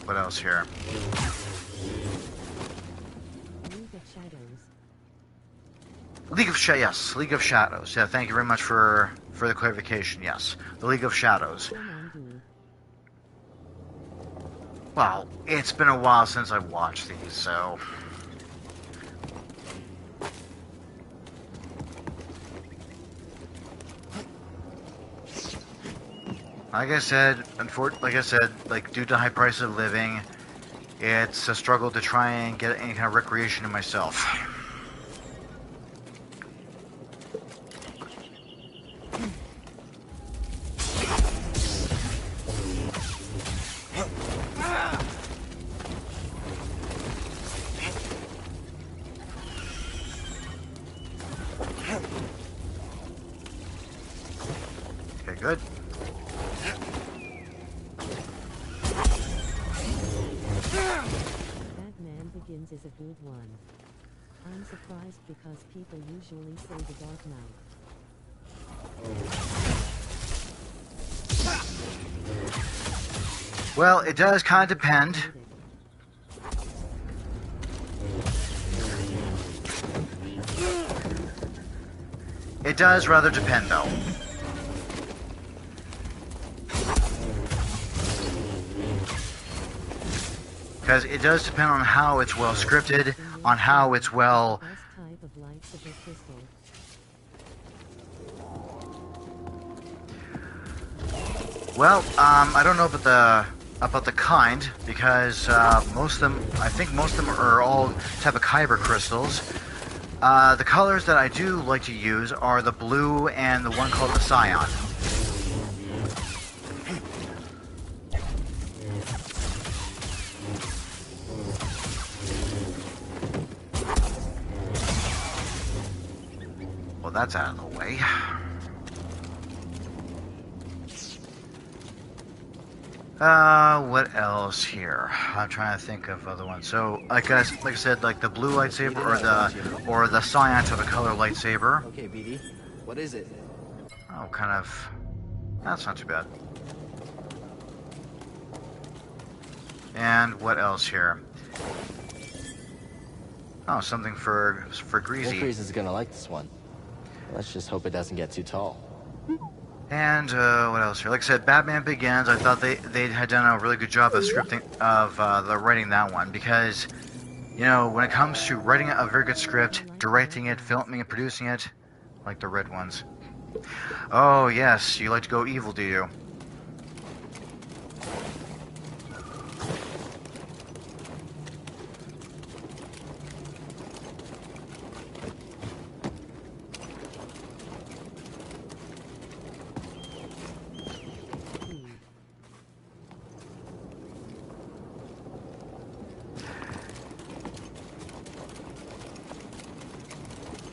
What else here? League of Shadows. Yeah, thank you very much for the clarification. Yes, the League of Shadows. Well, it's been a while since I've watched these, so. Like I said, due to high price of living, it's a struggle to try and get any kind of recreation in myself. Okay, good. Batman Begins is a good one. I'm surprised because people usually say The Dark Knight. Well, it does kind of depend. It does rather depend, though. Because it does depend on how it's well scripted, on how it's well. Well, I don't know about the kind, because most of them, I think most of them are all type of kyber crystals. The colors that I do like to use are the blue and the one called the cyan. that's out of the way. What else here? I'm trying to think of other ones. So, like I said, like the blue lightsaber or the cyan to the color lightsaber. Okay, BD. What is it? Oh, kind of. That's not too bad. And what else here? Oh, something for Greasy. Greasy's gonna like this one. Let's just hope it doesn't get too tall. And what else here? Like I said, Batman Begins. I thought they had done a really good job of scripting of the writing that one, because you know, when it comes to writing a very good script, directing it, filming it, producing it, like the red ones. Oh yes, you like to go evil, do you?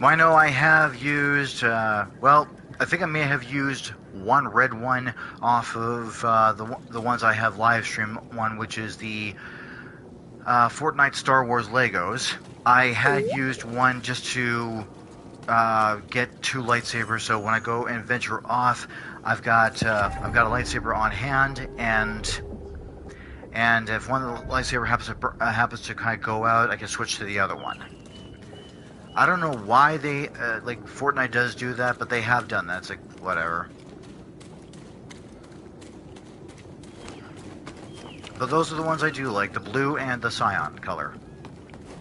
Well, I know I have used, well, I think I may have used one red one off of the ones I have live stream one, which is the Fortnite Star Wars Legos. I had used one just to get 2 lightsabers, so when I go and venture off, I've got a lightsaber on hand, and if one of the lightsaber happens to kind of go out, I can switch to the other one. I don't know why they, like, Fortnite does do that, but they have done that. It's like, whatever. But those are the ones I do like, the blue and the cyan color.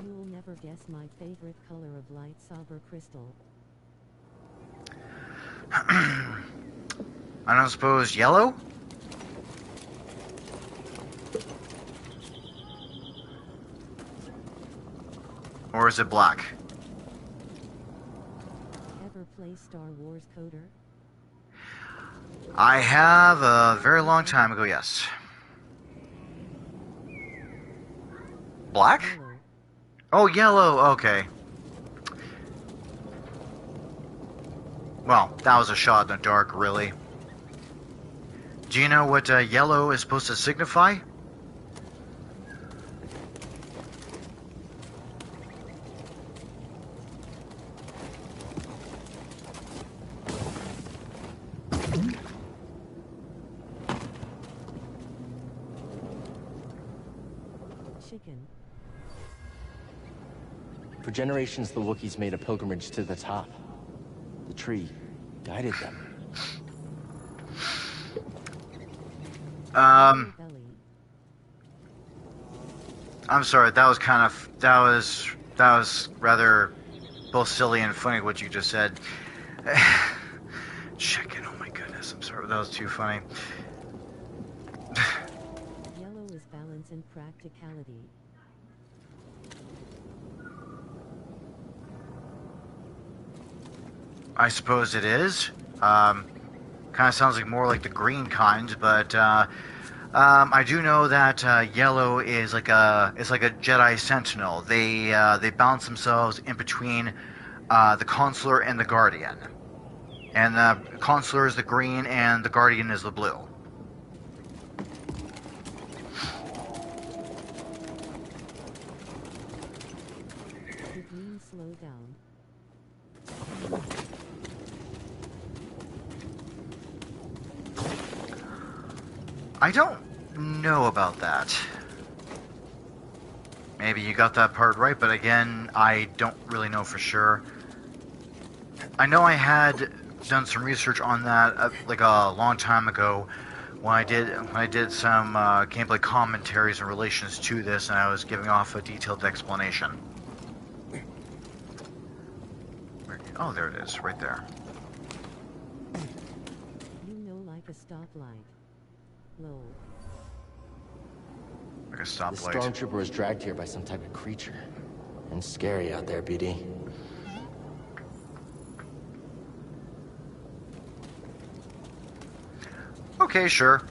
You'll never guess my favorite color of lightsaber crystal. I don't suppose yellow? Or is it black? Play Star Wars Coder? I have a very long time ago, yes. Black? Yellow. Oh, yellow, okay. Well, that was a shot in the dark, really. Do you know what yellow is supposed to signify? Chicken. For generations, the Wookiees made a pilgrimage to the top. The tree guided them. I'm sorry, that was rather both silly and funny what you just said. Chicken, oh my goodness, I'm sorry, that was too funny. Yellow is balance and practicality. I suppose it is. Kind of sounds like more like the green kind, but I do know that yellow is like a Jedi Sentinel. They balance themselves in between the Consular and the Guardian, and the Consular is the green and the Guardian is the blue. The green slow down. I don't know about that. Maybe you got that part right, but again, I don't really know for sure. I know I had done some research on that like a long time ago when I did some gameplay commentaries in relations to this, and I was giving off a detailed explanation. Oh, there it is, right there. You know, like a stoplight. Low. Like a stoplight. The stormtrooper was dragged here by some type of creature. And scary out there, BD. Okay, sure.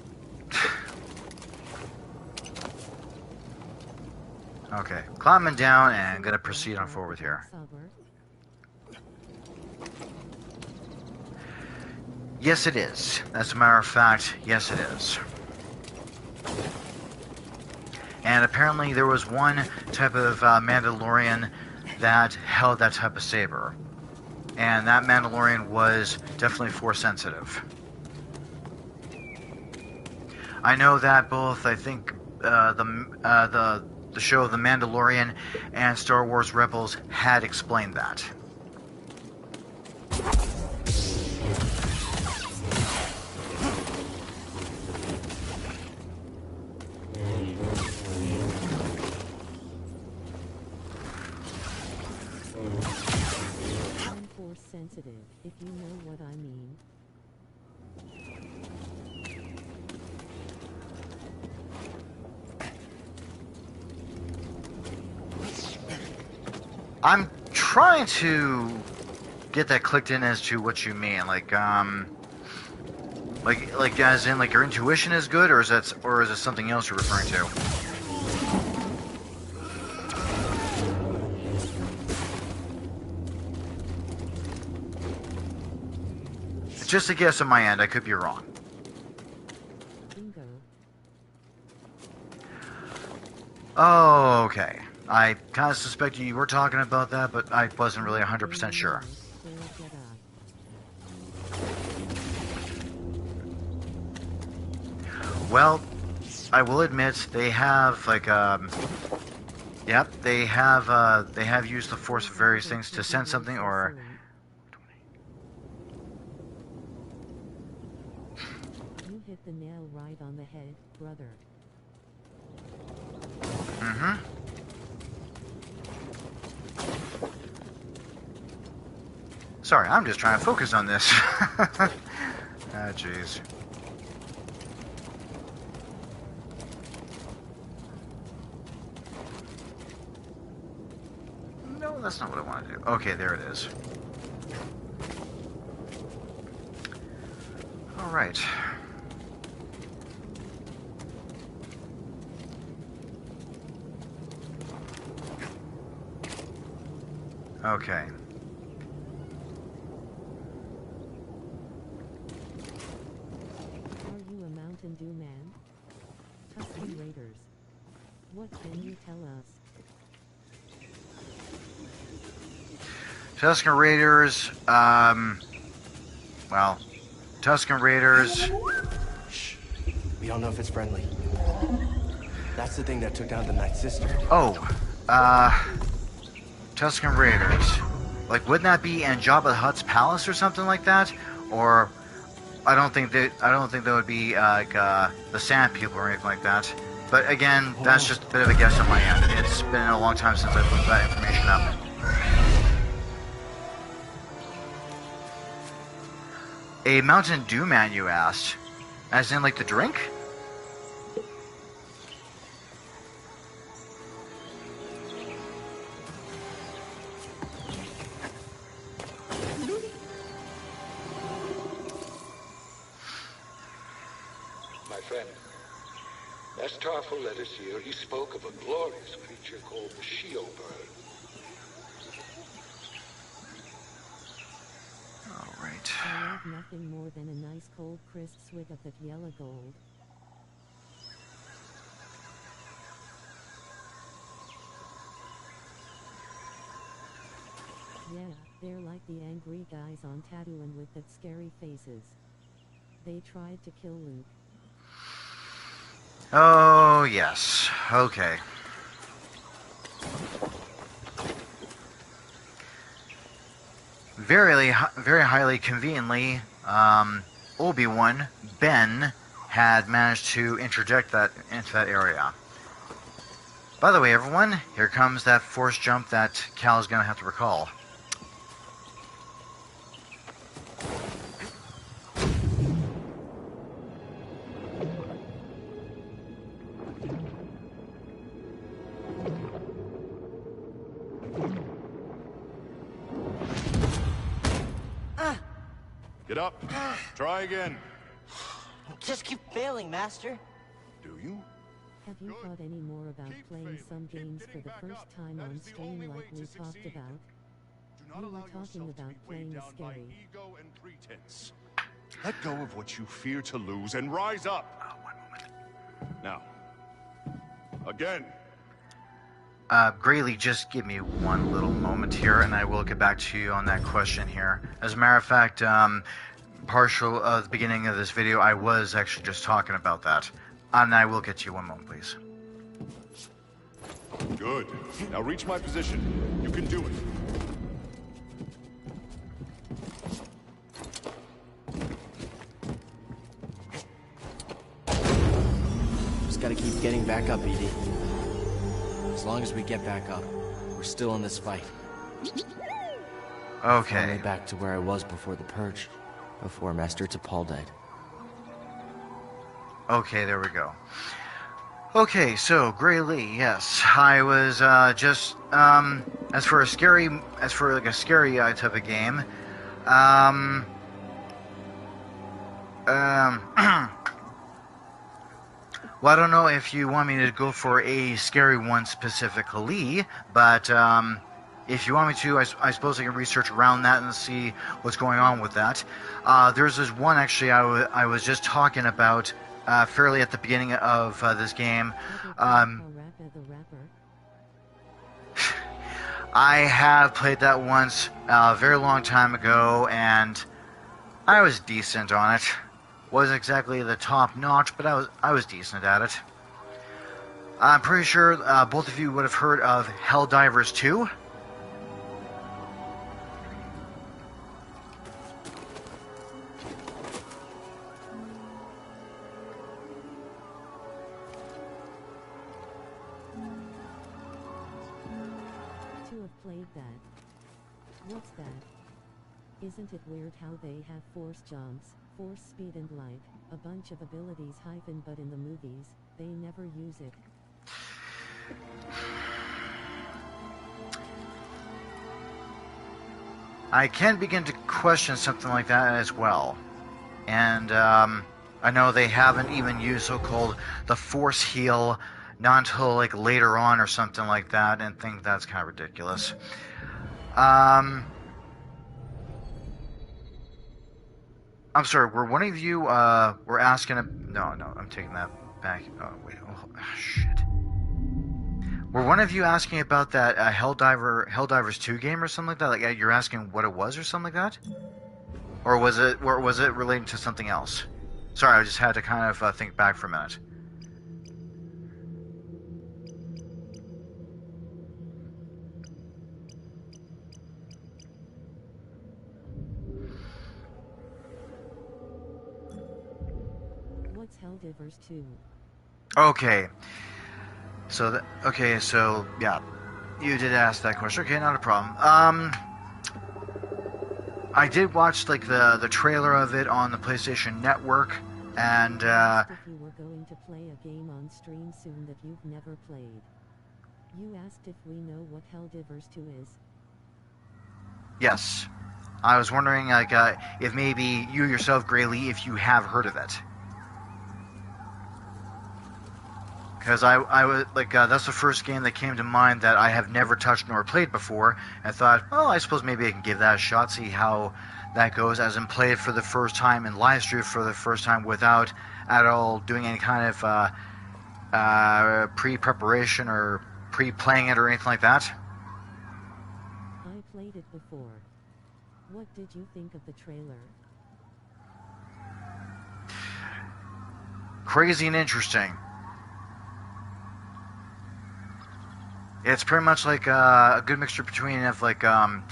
Okay, climbing down and gonna proceed on forward here. Yes, it is. As a matter of fact, yes, it is. And apparently there was one type of Mandalorian that held that type of saber. And that Mandalorian was definitely Force sensitive. I know that both, I think, the show The Mandalorian and Star Wars Rebels had explained that. I'm force sensitive, if you know what I mean. I'm trying to get that clicked in as to what you mean, like as in like your intuition is good, or is it something else you're referring to? It's just a guess on my end. I could be wrong. Bingo. Oh, okay. I kind of suspected you were talking about that, but I wasn't really 100% sure. Well, I will admit they have like yep, they have used the Force for various things to send something or. You hit the nail right on the head, brother. Mm-hmm. Sorry, I'm just trying to focus on this. Ah, jeez. No, that's not what I want to do. Okay, there it is. All right. Okay. Are you a Mountain Dew man? Tusken Raiders. What can you tell us? Tusken Raiders, well, Tusken Raiders. Shh. We don't know if it's friendly. That's the thing that took down the Night Sister. Oh, Tusken Raiders. Like, wouldn't that be in Jabba the Hutt's palace or something like that? Or I don't think that would be the Sand People or anything like that. But again, that's just a bit of a guess on my end. It's been a long time since I've looked that information up. A Mountain Dew man, you asked? As in, like, the drink? My friend, as Tarfful led us here, he spoke of a glorious creature called the Shio bird. All right. I love nothing more than a nice cold crisp swig of that yellow gold. Yeah, they're like the angry guys on Tatooine with that scary faces. They tried to kill Luke. Oh, yes. Okay. Very highly conveniently, Obi-Wan, Ben, had managed to interject that into that area. By the way, everyone, here comes that force jump that Cal is going to have to recall. Get up. Try again. Just keep failing, Master. Do you? Have you thought any more about playing some games for the first time on stream like we talked about? We were talking about playing scary. Ego and pretense. Let go of what you fear to lose and rise up. Now, again. Graylee, just give me one little moment here, and I will get back to you on that question here. As a matter of fact, partial of the beginning of this video, I was actually just talking about that. And I will get to you one moment, please. Good. Now reach my position. You can do it. Just gotta keep getting back up, Edie. As long as we get back up, we're still in this fight. Okay. Finally back to where I was before the purge, before Master T'Pol died. Okay, there we go. Okay, so Graylee, yes, I was just as for like a scary type of game, well, I don't know if you want me to go for a scary one specifically, but if you want me to, I suppose I can research around that and see what's going on with that. There's this one actually I was just talking about fairly at the beginning of this game. I have played that once a very long time ago, and I was decent on it. Wasn't exactly the top notch, but I was decent at it. I'm pretty sure both of you would have heard of Helldivers 2. To have played that. What's that? Isn't it weird how they have force jumps, force speed and like, a bunch of abilities hyphen, but in the movies, they never use it. I can begin to question something like that as well. And I know they haven't even used so-called the force heal not until like later on or something like that, and think that's kind of ridiculous. I'm sorry, were one of you were asking no, I'm taking that back. Oh wait, shit. Were one of you asking about that Helldivers 2 game or something like that? Like you're asking what it was or something like that? Or was it relating to something else? Sorry, I just had to kind of think back for a minute. What's Helldivers 2? Okay. So yeah, you did ask that question. Okay, not a problem. I did watch like the trailer of it on the PlayStation Network, and If you were going to play a game on stream soon that you've never played. You asked if we know what Helldivers 2 is. yes, I was wondering like if maybe you yourself, Graylee, if you have heard of it. Because I was like, that's the first game that came to mind that I have never touched nor played before. I thought, well, I suppose maybe I can give that a shot, see how that goes, as in play it for the first time and live stream for the first time without at all doing any kind of pre-preparation or pre-playing it or anything like that. I played it before. What did you think of the trailer? Crazy and interesting. It's pretty much like a good mixture between of like Fortnite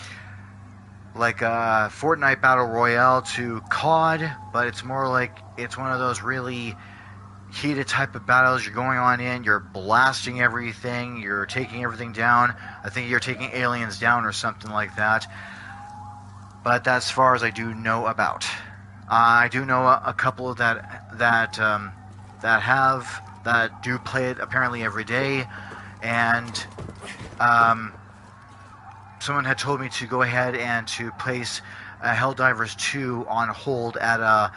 Battle Royale to COD, but it's more like it's one of those really heated type of battles. You're going on in, you're blasting everything, you're taking everything down. I think you're taking aliens down or something like that. But that's as far as I do know about. I do know a couple that do play it apparently every day. And someone had told me to go ahead and to place Helldivers 2 on hold at a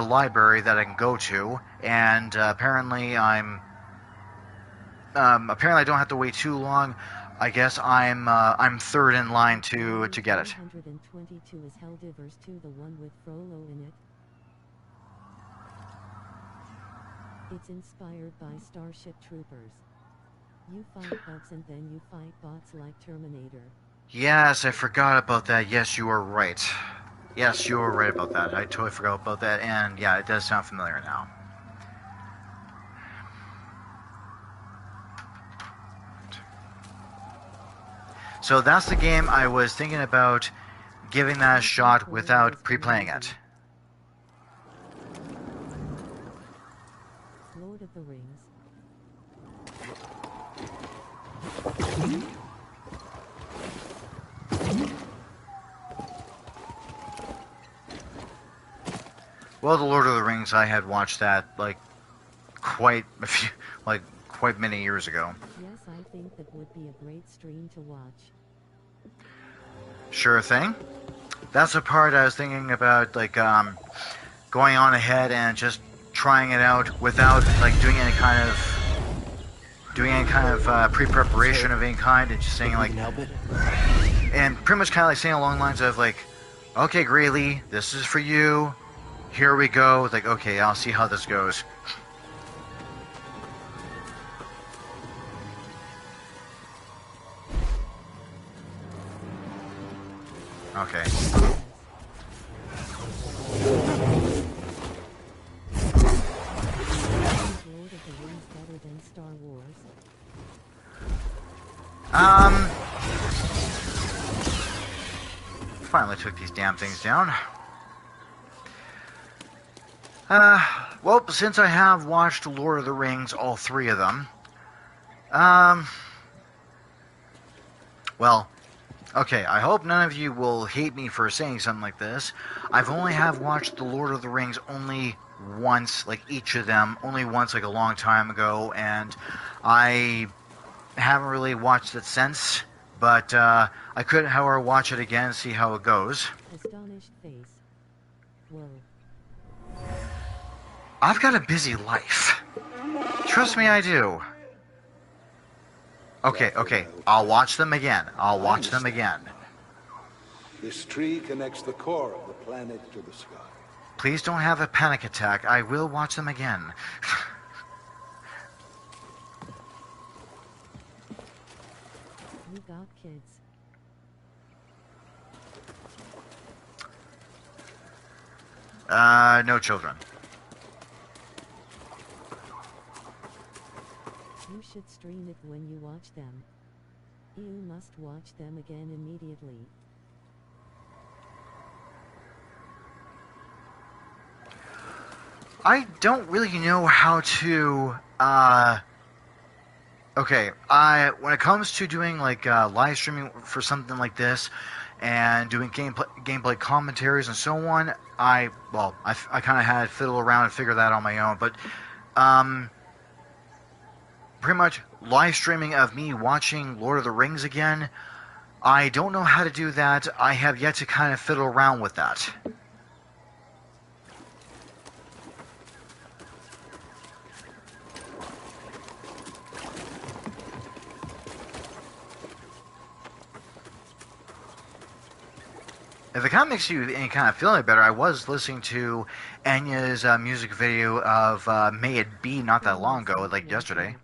library that I can go to, and apparently I don't have to wait too long. I guess I'm third in line to get it. 122 is Helldivers 2, the one with Frollo in it? It's inspired by Starship Troopers. You fight bugs and then you fight bots like Terminator. Yes, I forgot about that. Yes, you are right. Yes, you were right about that. I totally forgot about that. And yeah, it does sound familiar now. So that's the game I was thinking about giving that a shot without pre-playing it. Lord of the Rings. Well, the Lord of the Rings, I had watched that like quite many years ago. Yes, I think that would be a great stream to watch. Sure thing. That's the part I was thinking about, like going on ahead and just trying it out without like doing any kind of pre-preparation of any kind, and just saying like, and pretty much kind of like saying along the lines of like, okay, Greeley, this is for you. Here we go. It's like, okay, I'll see how this goes. Okay. Finally took these damn things down. Well, since I have watched Lord of the Rings, all three of them, well, okay, I hope none of you will hate me for saying something like this. I've only have watched the Lord of the Rings only once, like each of them, only once, like a long time ago, and I haven't really watched it since, but I could, however, watch it again and see how it goes. Astonished face. Whoa. I've got a busy life. Trust me, I do. Okay, I'll watch them again. I'll watch them again. This tree connects the core of the planet to the sky. Please don't have a panic attack. I will watch them again. You got kids. No children. You should stream it when you watch them. You must watch them again immediately. I don't really know how to, okay, when it comes to doing, like, live streaming for something like this, and doing gameplay commentaries and so on, I kind of had to fiddle around and figure that on my own, but, pretty much live streaming of me watching Lord of the Rings again, I don't know how to do that. I have yet to kind of fiddle around with that. If it kind of makes you any kind of feeling better, I was listening to Anya's music video of May It Be not that long ago, like yesterday.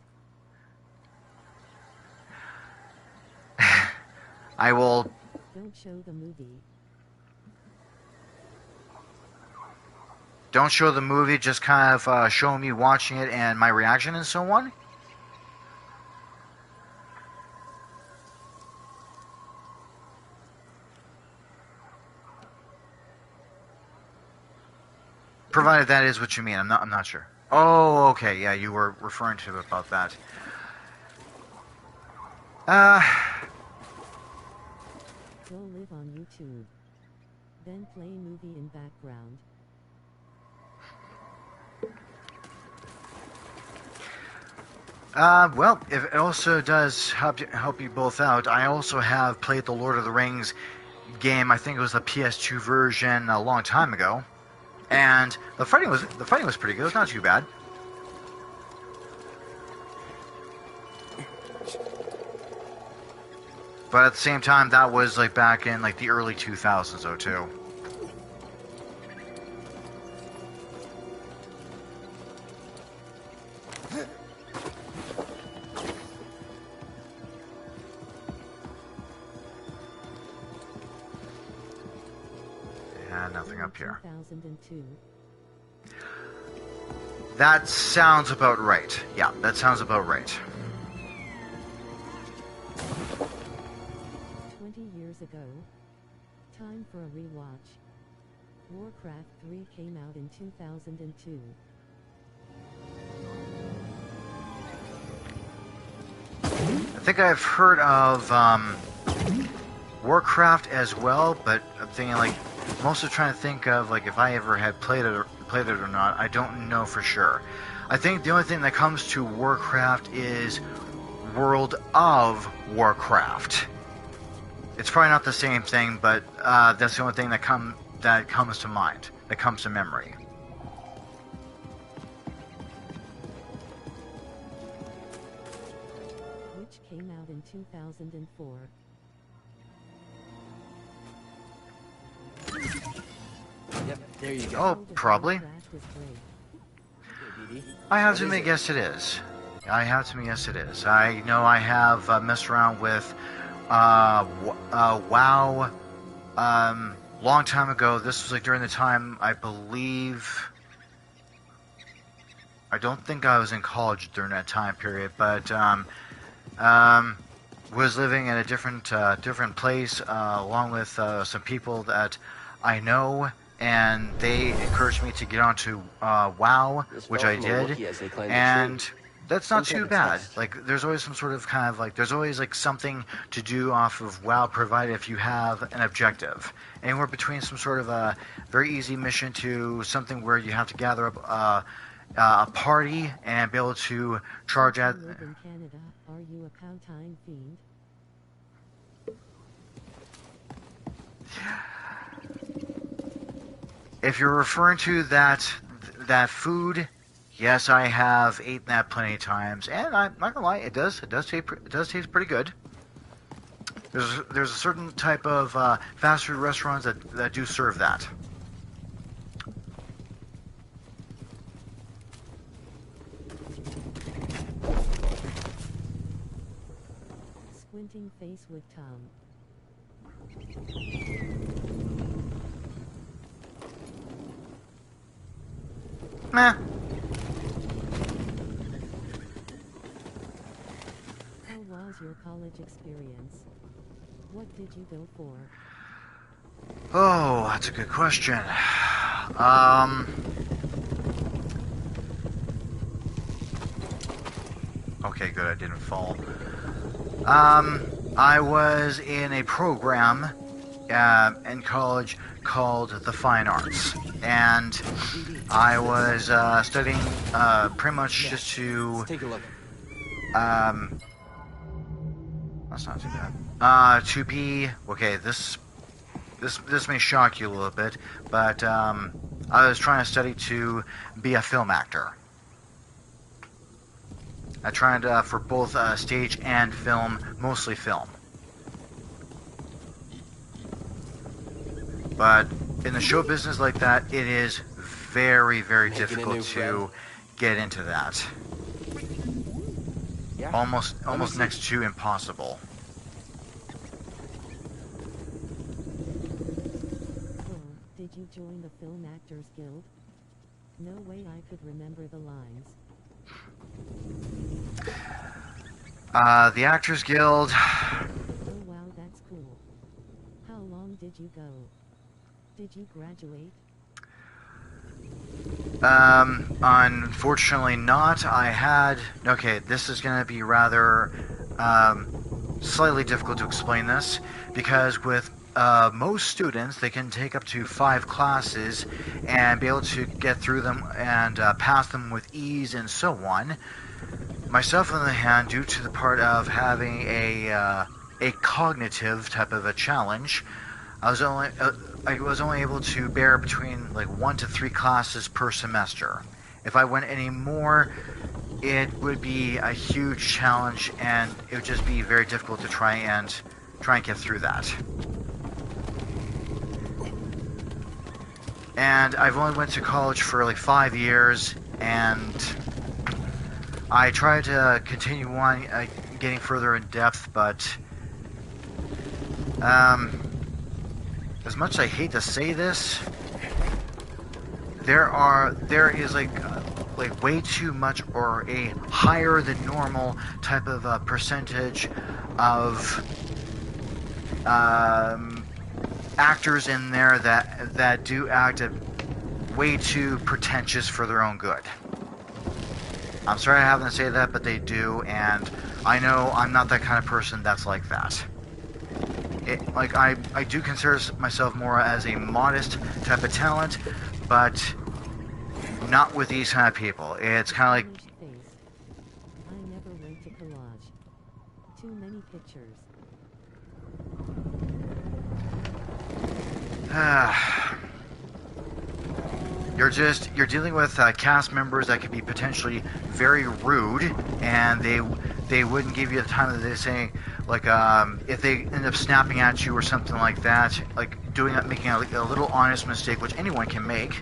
I will... Don't show the movie. Don't show the movie, just kind of show me watching it and my reaction and so on? Provided that is what you mean, I'm not sure. Oh, okay, yeah, you were referring to about that. Go live on YouTube. Then play movie in background. Well, if it also does help you both out, I also have played the Lord of the Rings game. I think it was the PS2 version a long time ago, and the fighting was pretty good. It was not too bad. But at the same time, that was like back in like the early 2000s, though, too. And nothing up here. 2002. That sounds about right. Yeah, that sounds about right. 20 years ago. Time for a rewatch. Warcraft 3 came out in 2002. I think I've heard of Warcraft as well, but I'm thinking like I'm also trying to think of like if I ever had played it or not. I don't know for sure. I think the only thing that comes to Warcraft is World of Warcraft. It's probably not the same thing, but that's the only thing that comes to mind, that comes to memory. Which came out in 2004. Yep, there you go. Oh, probably. I have to admit, yes it is. I have to admit, yes it is. I know I have messed around with WoW long time ago. This was like during the time, I believe, I don't think I was in college during that time period, but was living in a different place along with some people that I know, and they encouraged me to get onto WoW, which I did, and that's not too bad. Like, there's always some sort of kind of like, there's always like something to do off of WoW, provided if you have an objective. Anywhere between some sort of a very easy mission to something where you have to gather up a party and be able to charge at. You live in Canada. Are you a pound-time fiend? If you're referring to that food, yes, I have eaten that plenty of times, and I'm not gonna lie, it does taste pretty good. There's a certain type of fast food restaurants that do serve that. Squinting face with Tom. Meh. How was your college experience? What did you go for? Oh, that's a good question. Okay, good, I didn't fall. I was in a program in college called the Fine Arts, and I was studying pretty much just to. Let's take a look. That's not too bad. To be okay. This may shock you a little bit, but I was trying to study to be a film actor. I tried for both stage and film, mostly film. But in the show business like that, it is very, very difficult to get into that. Yeah. Almost next to impossible. Oh, did you join the Film Actors Guild? No way I could remember the lines. The Actors Guild. Oh wow, that's cool. How long did you go? Did you graduate? Unfortunately not. I had. Okay, this is going to be rather slightly difficult to explain this, because with most students, they can take up to 5 classes and be able to get through them and pass them with ease and so on. Myself, on the other hand, due to the part of having a cognitive type of a challenge, I was only able to bear between like 1 to 3 classes per semester. If I went any more, it would be a huge challenge, and it would just be very difficult to try and get through that. And I've only went to college for like 5 years, and I tried to continue on getting further in depth, but as much as I hate to say this, there is like way too much or a higher than normal type of percentage of actors in there that do act way too pretentious for their own good. I'm sorry I haven't to say that, but they do, and I know I'm not that kind of person that's like that. I do consider myself more as a modest type of talent, but not with these kind of people. It's kind of like... I never went to collage. Too many pictures. You're dealing with cast members that could be potentially very rude, and they wouldn't give you the time that they're saying, like, if they end up snapping at you or something like that, like making a little honest mistake, which anyone can make.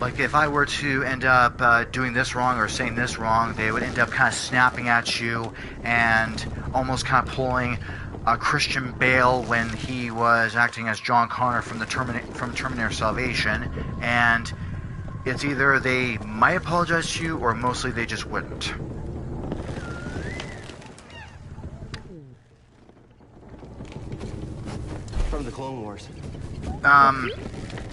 Like if I were to end up doing this wrong or saying this wrong, they would end up kind of snapping at you and almost kind of pulling Christian Bale when he was acting as John Connor from Terminator Salvation, and it's either they might apologize to you or mostly they just wouldn't. From the Clone Wars.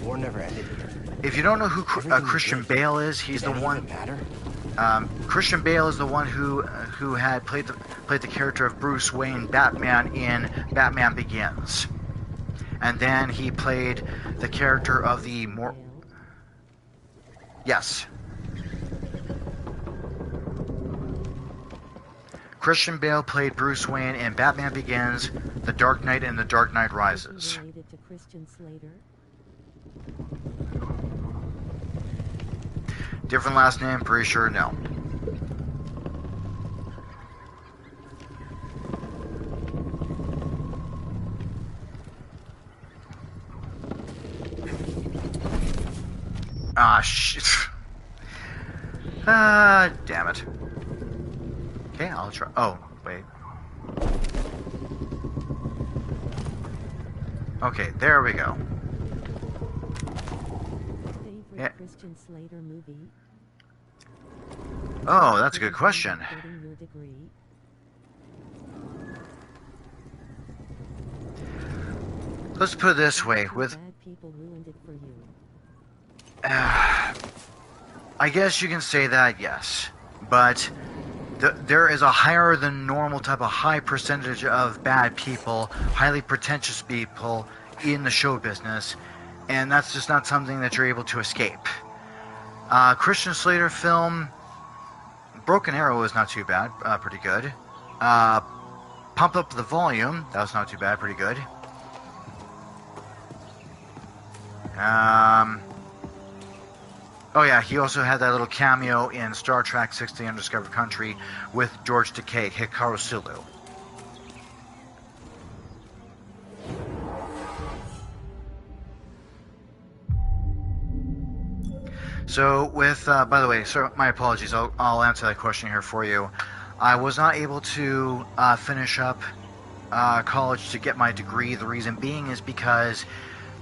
War never ended here. If you don't know who Christian Bale is, he's the one. Christian Bale is the one who had played the character of Bruce Wayne, Batman, in Batman Begins, and then he played the character of the more. Yes. Christian Bale played Bruce Wayne in Batman Begins, The Dark Knight, and The Dark Knight Rises. Related to Christian Slater? Different last name, pretty sure no. Ah, shit. Ah, damn it. Okay, I'll try. Oh, wait. Okay, there we go. Yeah. Christian Slater movie? Oh, that's a good question. Let's put it this way, with... I guess you can say that, yes. But there is a higher than normal type of high percentage of bad people, highly pretentious people in the show business, and that's just not something that you're able to escape. Christian Slater film, Broken Arrow is not too bad, pretty good. Pump Up the Volume, that was not too bad, pretty good. Oh yeah, he also had that little cameo in Star Trek VI: The Undiscovered Country with George Takei, Hikaru Sulu. So with, by the way, so my apologies, I'll answer that question here for you. I was not able to finish up college to get my degree. The reason being is because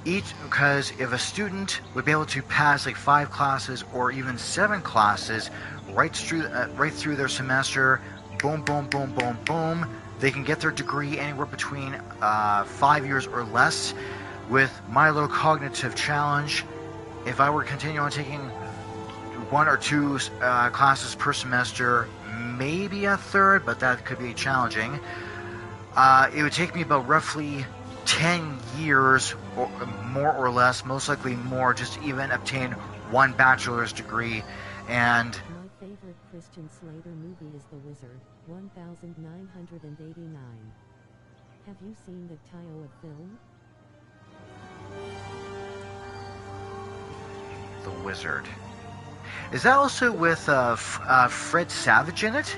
if a student would be able to pass like 5 classes or even 7 classes right through their semester, boom, boom, boom, boom, boom, they can get their degree anywhere between 5 years or less. With my little cognitive challenge, if I were continuing on taking 1 or 2 classes per semester, maybe a third, but that could be challenging, it would take me about roughly 10 years, or more or less, most likely more, just to even obtain 1 bachelor's degree. And my favorite Christian Slater movie is The Wizard, 1989. Have you seen the Tioa film? The Wizard. Is that also with Fred Savage in it?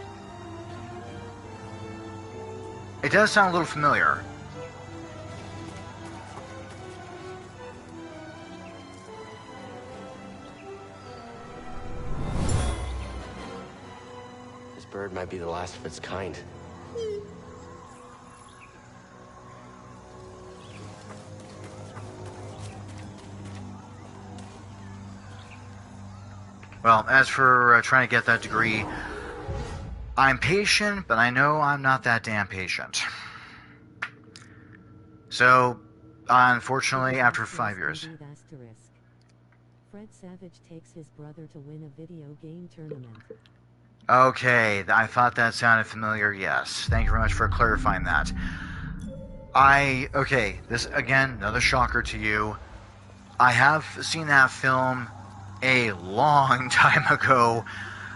It does sound a little familiar. This bird might be the last of its kind. Well, as for trying to get that degree, I'm patient, but I know I'm not that damn patient. So, unfortunately, after 5 years. Fred Savage takes his brother to win a video game tournament. Okay, I thought that sounded familiar, yes. Thank you very much for clarifying that. Okay, this, again, another shocker to you. I have seen that film a long time ago.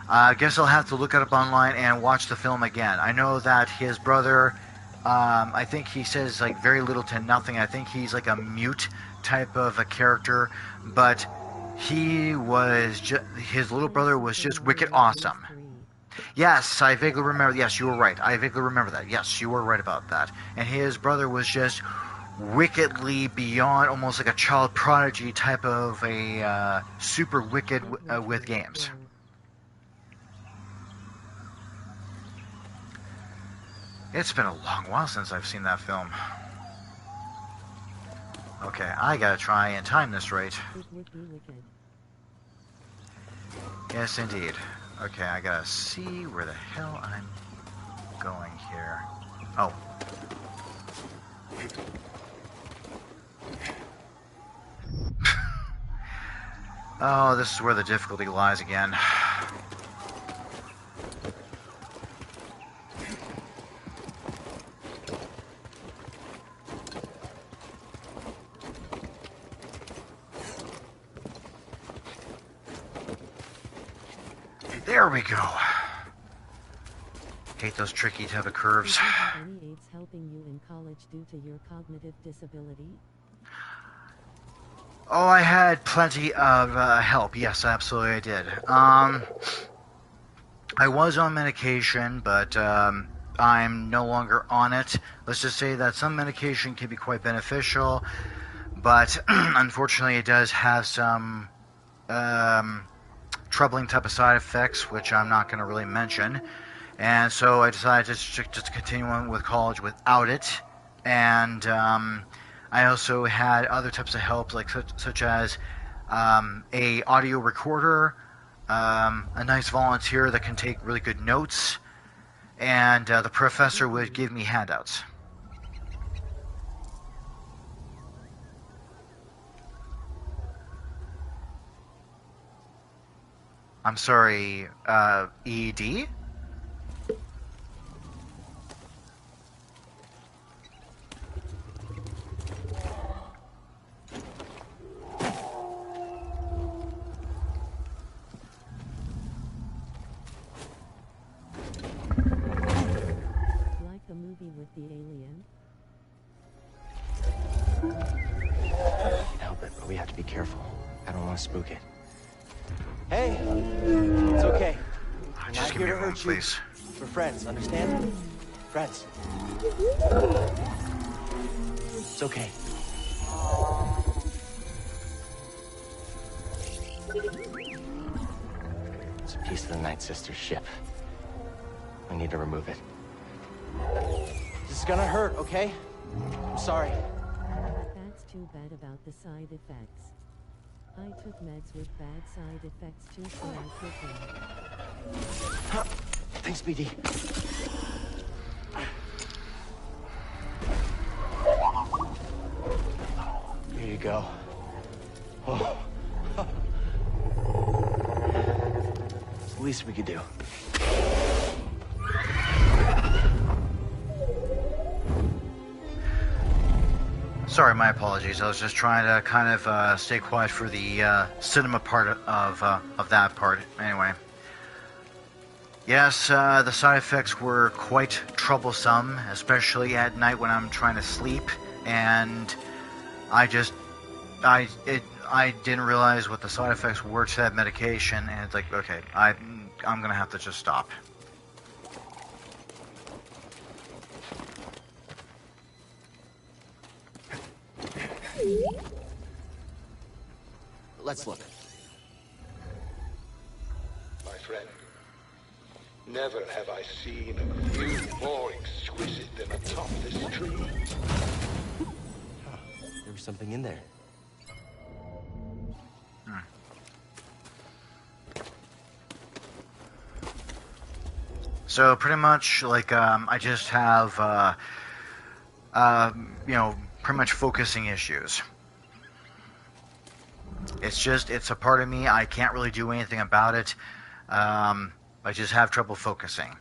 I guess I'll have to look it up online and watch the film again. I know that his brother, I think he says like very little to nothing. I think he's like a mute type of a character, but he was his little brother was just wicked awesome. Yes, I vaguely remember. Yes, you were right. I vaguely remember that. Yes, you were right about that. And his brother was just wickedly beyond, almost like a child prodigy type of a super wicked with games. It's been a long while since I've seen that film. Okay, I gotta try and time this right. Yes, indeed. Okay, I gotta see where the hell I'm going here. Oh. Oh, this is where the difficulty lies again. There we go. Hate those tricky type of curves. Did you have any aids helping you in college due to your cognitive disability? Oh, I had plenty of help. Yes, absolutely I did. I was on medication, but I'm no longer on it. Let's just say that some medication can be quite beneficial, but unfortunately it does have some troubling type of side effects, which I'm not going to really mention. And so I decided to continue on with college without it. And I also had other types of help, like such as a audio recorder, a nice volunteer that can take really good notes, and the professor would give me handouts. I'm sorry, ED? Like the movie with the alien? I can help it, but we have to be careful. I don't want to spook it. Hey, it's okay. I'm just not give me here to a moment, hurt you. please. We're friends, understand? Friends. It's okay. It's a piece of the Night Sister's ship. We need to remove it. This is gonna hurt, okay? I'm sorry. That's too bad about the side effects. I took meds with bad side effects too, so I took them. Thanks, BD. Here you go. Oh. It's the least we could do. Sorry, my apologies. I was just trying to kind of stay quiet for the cinema part of that part. Anyway. Yes, the side effects were quite troublesome, especially at night when I'm trying to sleep, and I didn't realize what the side effects were to that medication, and it's like, okay, I'm gonna have to just stop. Let's look. My friend, never have I seen a view more exquisite than atop this tree. There was something in there. So pretty much, like, I just have, you know, pretty much focusing issues. It's a part of me. I can't really do anything about it. I just have trouble focusing.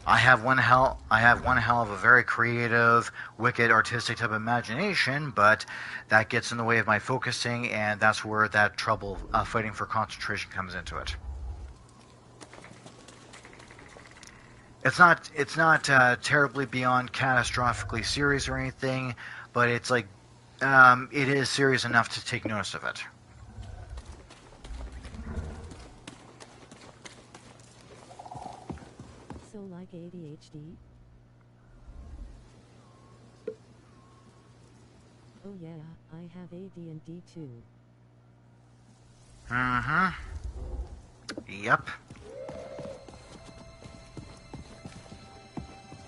I have one hell of a very creative, wicked, artistic type of imagination, but that gets in the way of my focusing, and that's where that trouble fighting for concentration comes into it. It's not terribly beyond catastrophically serious or anything, but it's like it is serious enough to take notice of it. So like ADHD? Oh yeah, I have AD&D too. Mm-hmm. Yep.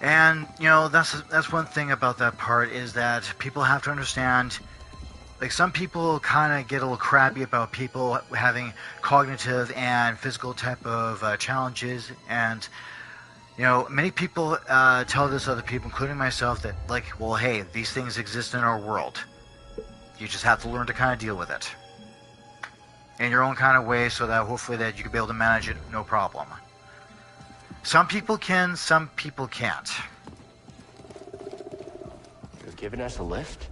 And, you know, that's one thing about that part is that people have to understand, like, some people kind of get a little crabby about people having cognitive and physical type of challenges, and, you know, many people tell this to other people, including myself, that, like, well, hey, these things exist in our world. You just have to learn to kind of deal with it in your own kind of way, so that hopefully that you can be able to manage it no problem. Some people can, some people can't. You're giving us a lift?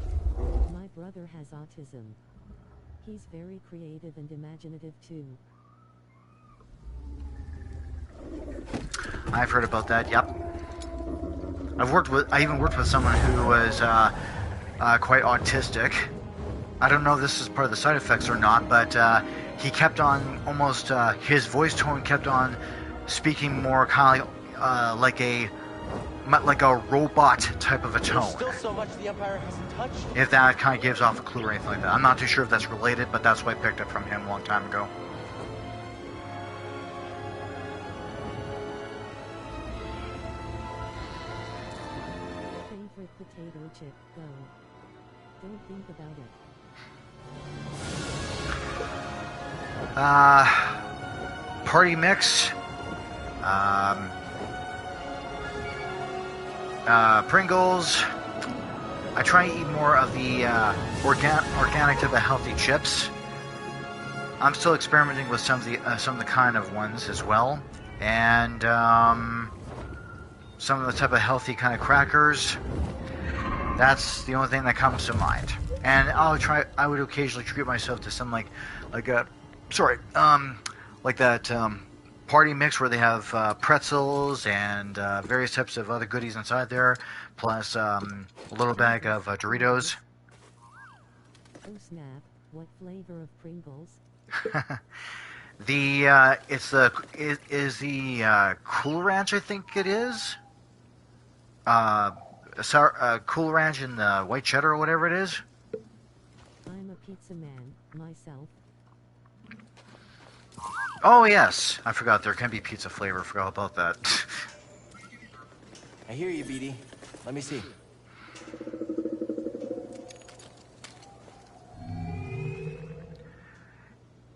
My brother has autism. He's very creative and imaginative too. I've heard about that, yep. I even worked with someone who was quite autistic. I don't know if this is part of the side effects or not, but he kept on almost, his voice tone kept on speaking more kind of like a robot type of a tone. There's still so much the Empire hasn't touched. If that kind of gives off a clue or anything like that. I'm not too sure if that's related, but that's what I picked up from him a long time ago. Favorite potato chip, go. Don't think about it. Party mix. Pringles. I try and eat more of the organic type of healthy chips. I'm still experimenting with some of the kind of ones as well, and some of the type of healthy kind of crackers. That's the only thing that comes to mind. And I would occasionally treat myself to some like that party mix where they have pretzels and various types of other goodies inside there, plus a little bag of Doritos. Oh snap! What flavor of Pringles? It's the Cool Ranch, I think it is. Cool Ranch and the white cheddar or whatever it is. I'm a pizza man myself. Oh yes, I forgot there can be pizza flavor. Forgot about that. I hear you, BD. Let me see.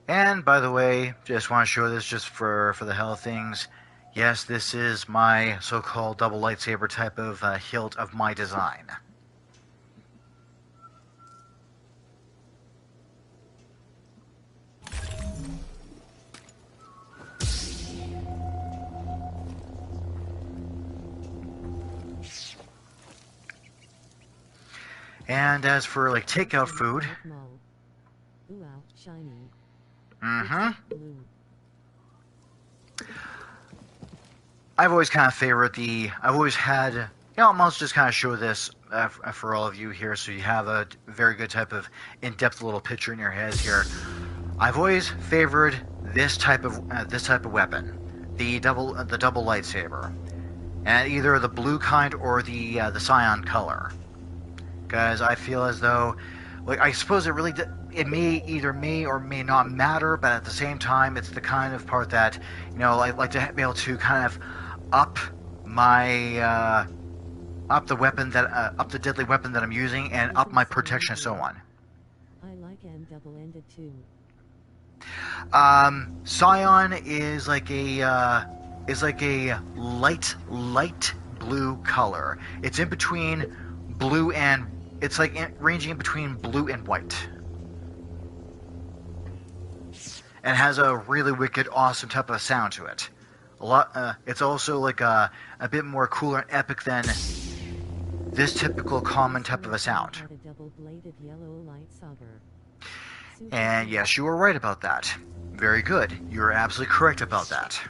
And by the way, just want to show this just for the hell of things. Yes, this is my so-called double lightsaber type of hilt of my design. And as for like takeout food, I've always kind of favored I've always had, you know, I'll just kind of show this for all of you here, so you have a very good type of in-depth little picture in your heads here. I've always favored this type of weapon, the double lightsaber, and either the blue kind or the cyan color. Because I feel as though, like, I suppose it may or may not matter, but at the same time, it's the kind of part that, you know, I like to be able to kind of up the deadly weapon that I'm using, and up my protection and so on. I like M double-ended too. Scion is like a is like a light blue color. It's in between blue and it's like ranging in between blue and white. And has a really wicked, awesome type of sound to it. A lot. It's also like a bit more cooler and epic than this typical common type of a sound. And yes, you were right about that. Very good. You're absolutely correct about that.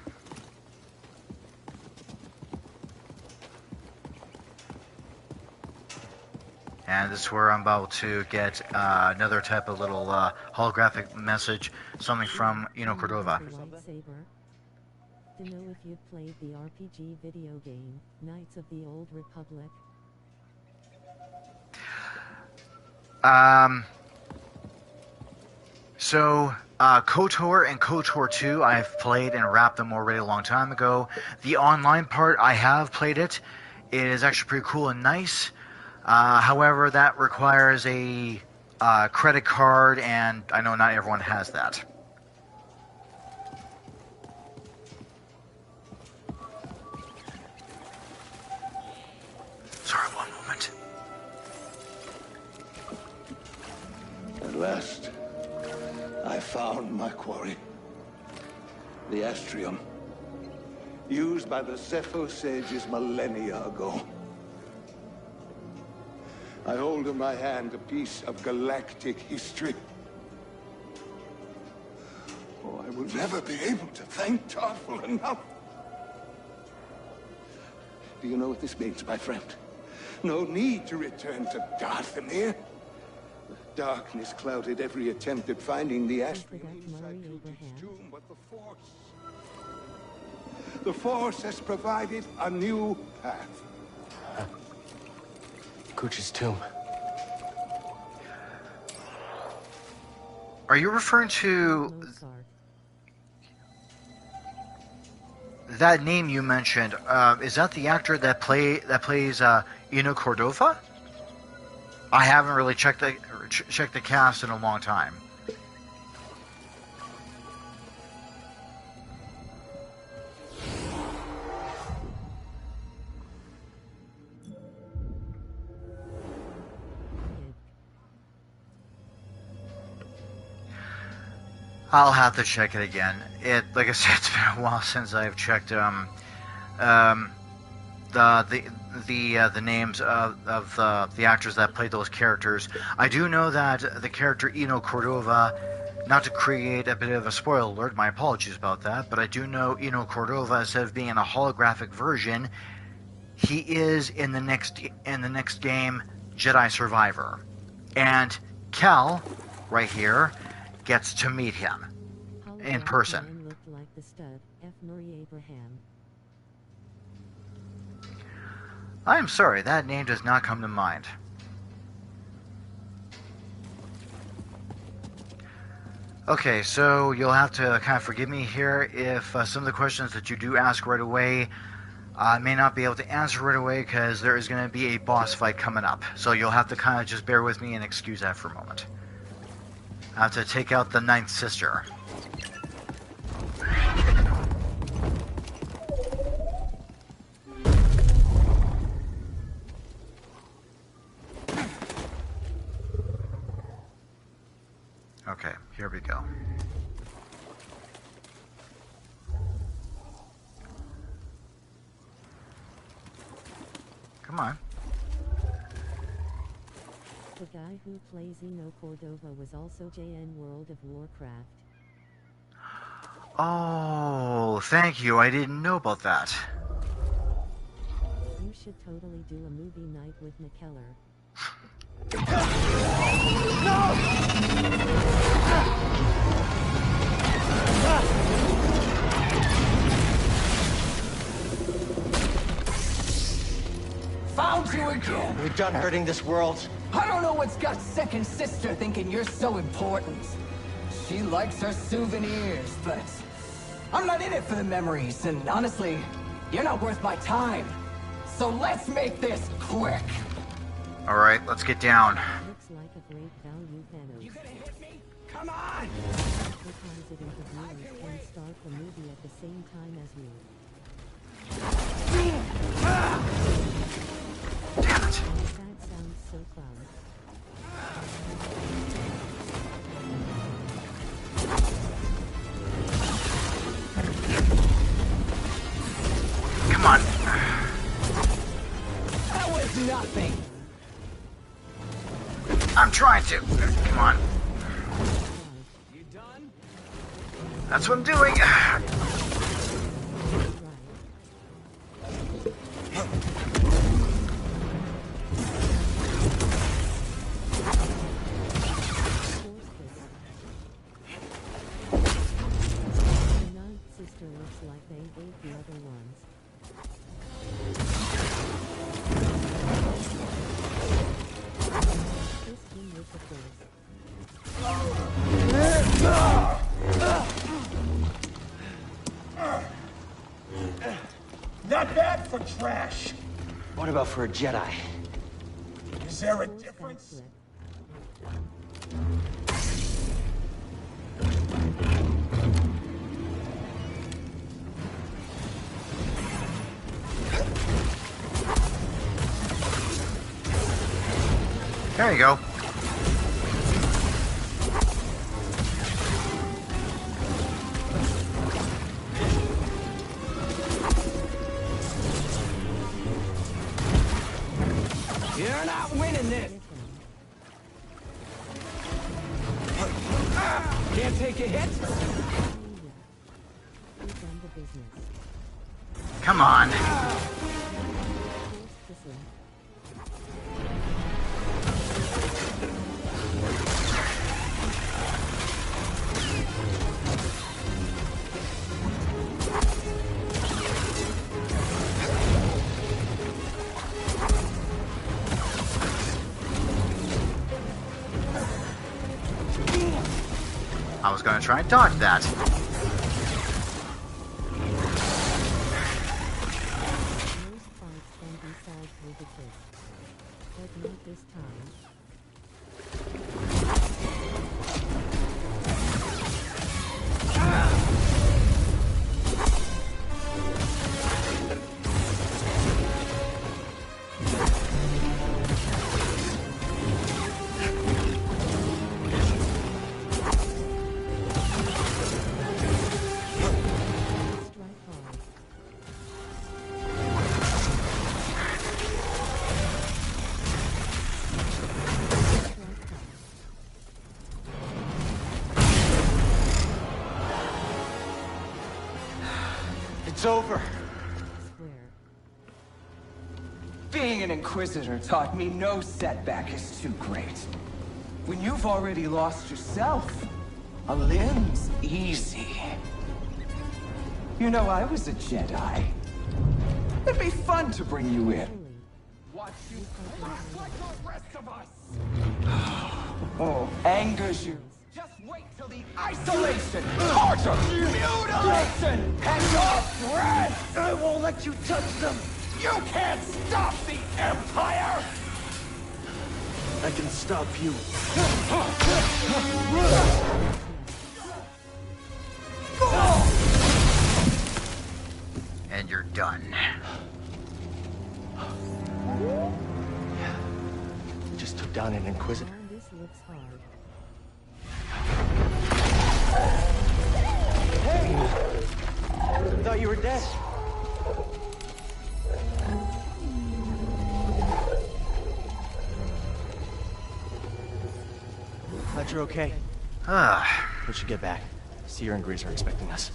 And this is where I'm about to get another type of little holographic message, something from Eno Cordova. To know if you've played the RPG video game, Knights of the Old Republic. So, KOTOR and KOTOR 2, I've played and wrapped them already a long time ago. The online part, I have played it. It is actually pretty cool and nice. However, that requires a credit card, and I know not everyone has that. Sorry, one moment. At last, I found my quarry. The Astrium, used by the Zepho sages millennia ago. I hold in my hand a piece of galactic history. Oh, I will never be able to thank Tarfful enough. Do you know what this means, my friend? No need to return to Darthamir. Darkness clouded every attempt at finding the Astrium inside Tudi's tomb, but the Force has provided a new path. Kuch's tomb. Are you referring to that name you mentioned? Is that the actor that plays Eno Cordova? I haven't really checked the cast in a long time. I'll have to check it again. Like I said, it's been a while since I've checked the names of the actors that played those characters. I do know that the character Eno Cordova, not to create a bit of a spoiler alert, my apologies about that, but I do know Eno Cordova, instead of being in a holographic version, he is in the next game, Jedi Survivor, and Cal, right here, gets to meet him in person. Looked like the stud, F. Murray Abraham. I am sorry, that name does not come to mind. Okay, so you'll have to kind of forgive me here if some of the questions that you do ask right away I may not be able to answer right away because there is going to be a boss fight coming up. So you'll have to kind of just bear with me and excuse that for a moment. I have to take out the ninth sister. Okay, here we go. Come on. The guy who plays Eno Cordova was also JN World of Warcraft. Oh, thank you. I didn't know about that. You should totally do a movie night with McKellar. Found you again! We're done hurting this world. I don't know what's got second sister thinking you're so important. She likes her souvenirs, but I'm not in it for the memories, and honestly, you're not worth my time. So let's make this quick. Alright, let's get down. Looks like a great value Thanos. You gonna hit me? Come on! Advertise it into viewers and start the movie at the same time as you. Damn it. That sounds so fun. Come on. That was nothing. I'm trying to. Come on. You done? That's what I'm doing. Sister looks like they ate the other ones. This one with the force. Not bad for trash. What about for a Jedi? Is there a difference? There you go. You're not winning this. Can't take a hit. We've done the business. Come on. I was going to try and dodge that. Most fights can be solved with a kiss. But not this time. It's over. Being an Inquisitor taught me no setback is too great. When you've already lost yourself, a limb's easy. You know, I was a Jedi. It'd be fun to bring you in. Watch you rust like the rest of us. Oh, angers you. Just wait till the isolation, torture, mutilation, and your breath! I won't let you touch them! You can't stop the Empire! I can stop you. And you're done. You just took down an Inquisitor. Oh, this looks hard. Hey! I thought you were dead. Glad you're okay. We should get back. Seer and Grease are expecting us.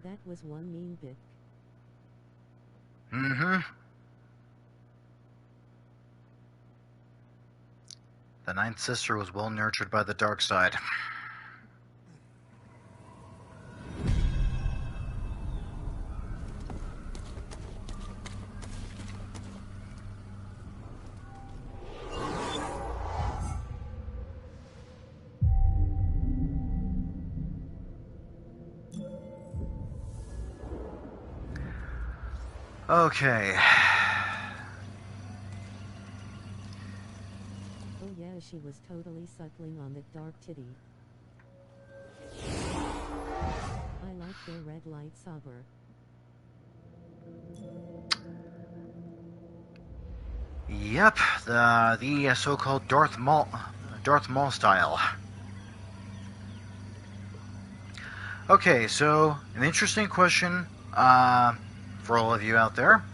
That was one mean bit. Mm-hmm. The Ninth Sister was well nurtured by the dark side. Okay. Oh yeah, she was totally suckling on that dark titty. like their red lightsaber. Yep, the so-called Darth Maul style. Okay, so an interesting question for all of you out there.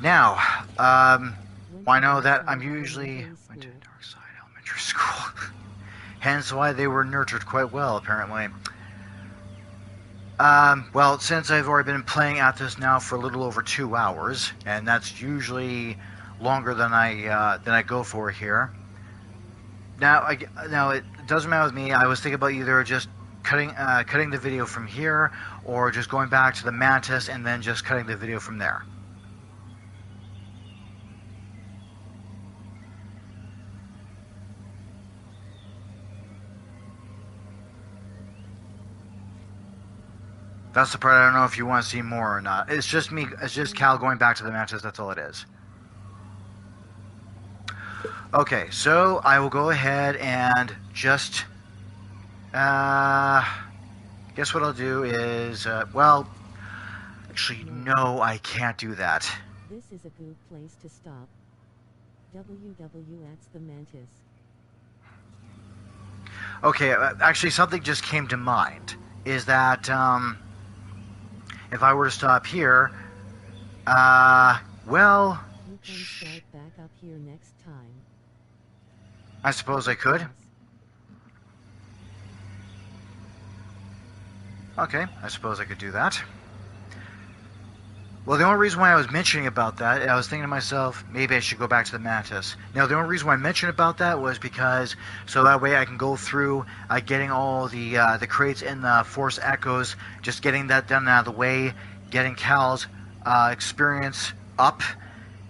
Now, I know that I'm usually went to Dark Side Elementary School, hence why they were nurtured quite well, apparently. Well, since I've already been playing at this now for a little over 2 hours, and that's usually longer than I go for here. Now, it doesn't matter with me. I was thinking about either just cutting the video from here, or just going back to the Mantis and then just cutting the video from there. That's the part I don't know if you want to see more or not. It's just me. It's just Cal going back to the Mantis. That's all it is. Okay, so I will go ahead and just guess what I'll do is well, actually no, I can't do that. This is a good place to stop. WW's the Mantis. Okay, actually something just came to mind. Is that if I were to stop here, well, you can start back up here next time. I suppose I could. Okay, I suppose I could do that. Well, the only reason why I was mentioning about that, I was thinking to myself, maybe I should go back to the Mantis. Now, the only reason why I mentioned about that was because, so that way I can go through getting all the crates and the Force Echoes, just getting that done out of the way, getting Cal's experience up,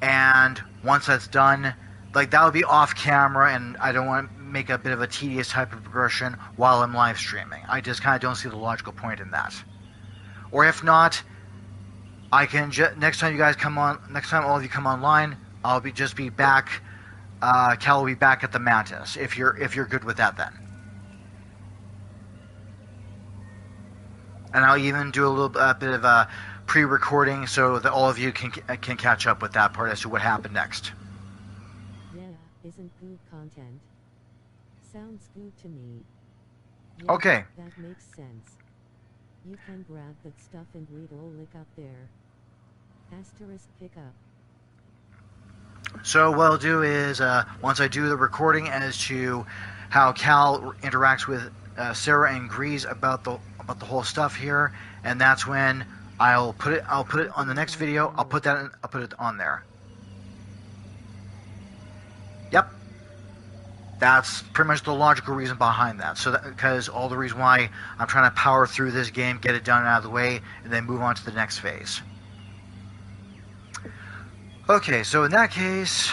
and once that's done, like, that would be off camera, and I don't want to make a bit of a tedious type of progression while I'm live streaming. I just kind of don't see the logical point in that. Or if not, I can next time all of you come online, I'll just be back. Cal will be back at the Mantis if you're good with that then. And I'll even do a little bit of a pre-recording so that all of you can catch up with that part as to what happened next. Yeah, isn't good content. Sounds good to me. Yeah, okay. That makes sense. You can grab that stuff and read all lick up there. Asterisk pick up. So what I'll do is, once I do the recording as to how Cal interacts with Sarah and Grease about the whole stuff here, and that's when I'll put it on the next video. I'll put it on there. Yep. That's pretty much the logical reason behind that. So because all the reason why I'm trying to power through this game, get it done and out of the way, and then move on to the next phase. Okay, so in that case,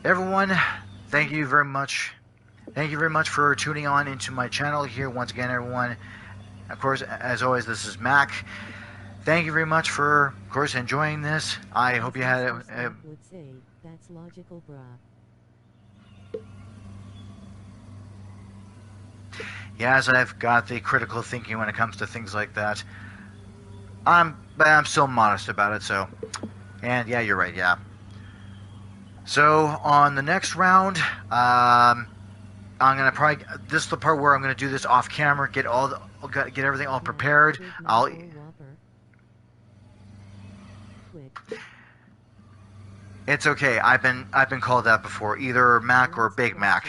everyone, thank you very much. Thank you very much for tuning on into my channel here. Once again, everyone, of course, as always, this is Mac. Thank you very much for, of course, enjoying this. I hope you had it. Would say that's logical, brah. Yeah, as I've got the critical thinking when it comes to things like that. But I'm still modest about it, so. And yeah, you're right, yeah. So, on the next round, I'm gonna probably, this is the part where I'm gonna do this off camera, get everything all prepared. It's okay. I've been called that before, either Mac or Big Mac.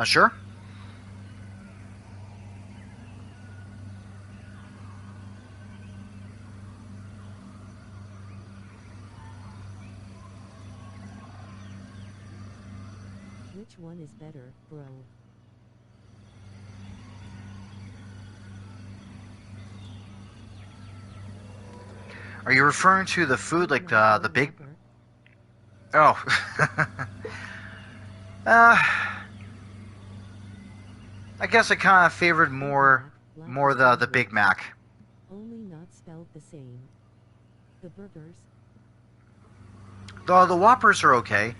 Sure. Which one is better, bro? Are you referring to the food, like the big? Oh. I guess I kind of favored more the Big Mac. Only not spelled the same. The burgers. The Whoppers are okay.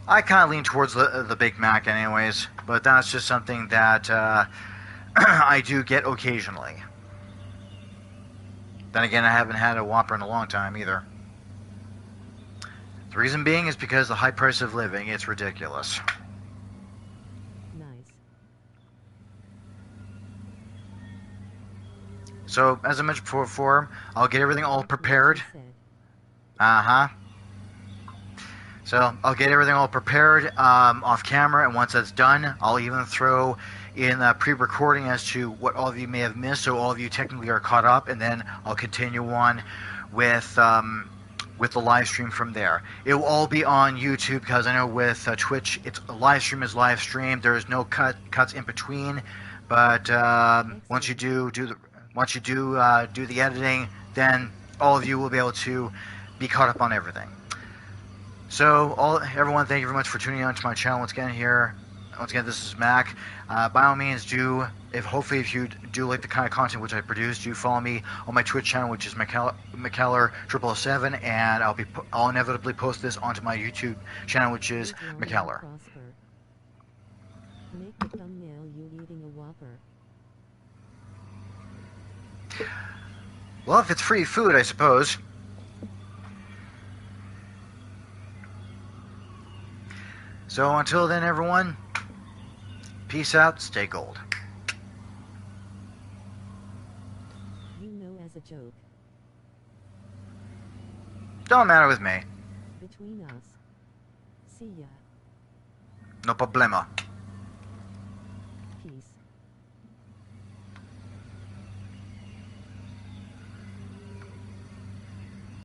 I kind of lean towards the Big Mac anyways, but that's just something that I do get occasionally. Then again, I haven't had a Whopper in a long time either. The reason being is because the high price of living, it's ridiculous. Nice. So, as I mentioned before, I'll get everything all prepared. Uh-huh. So, I'll get everything all prepared off camera, and once that's done, I'll even throw in pre-recording as to what all of you may have missed, so all of you technically are caught up, and then I'll continue on with the live stream from there. It will all be on YouTube, because I know with Twitch, it's a live stream is live stream. There's no cuts in between, but once you do the editing, then all of you will be able to be caught up on everything. So, everyone, thank you very much for tuning on to my channel once again here. Once again, this is Mac. By all means, hopefully if you do like the kind of content which I produce, do follow me on my Twitch channel, which is McKellar007, and I'll inevitably post this onto my YouTube channel, which is McKellar. Make the thumbnail you eating a Whopper. Well, if it's free food, I suppose. So until then, everyone, peace out, stay gold. You know, as a joke. Don't matter with me. Between us. See ya. No problema.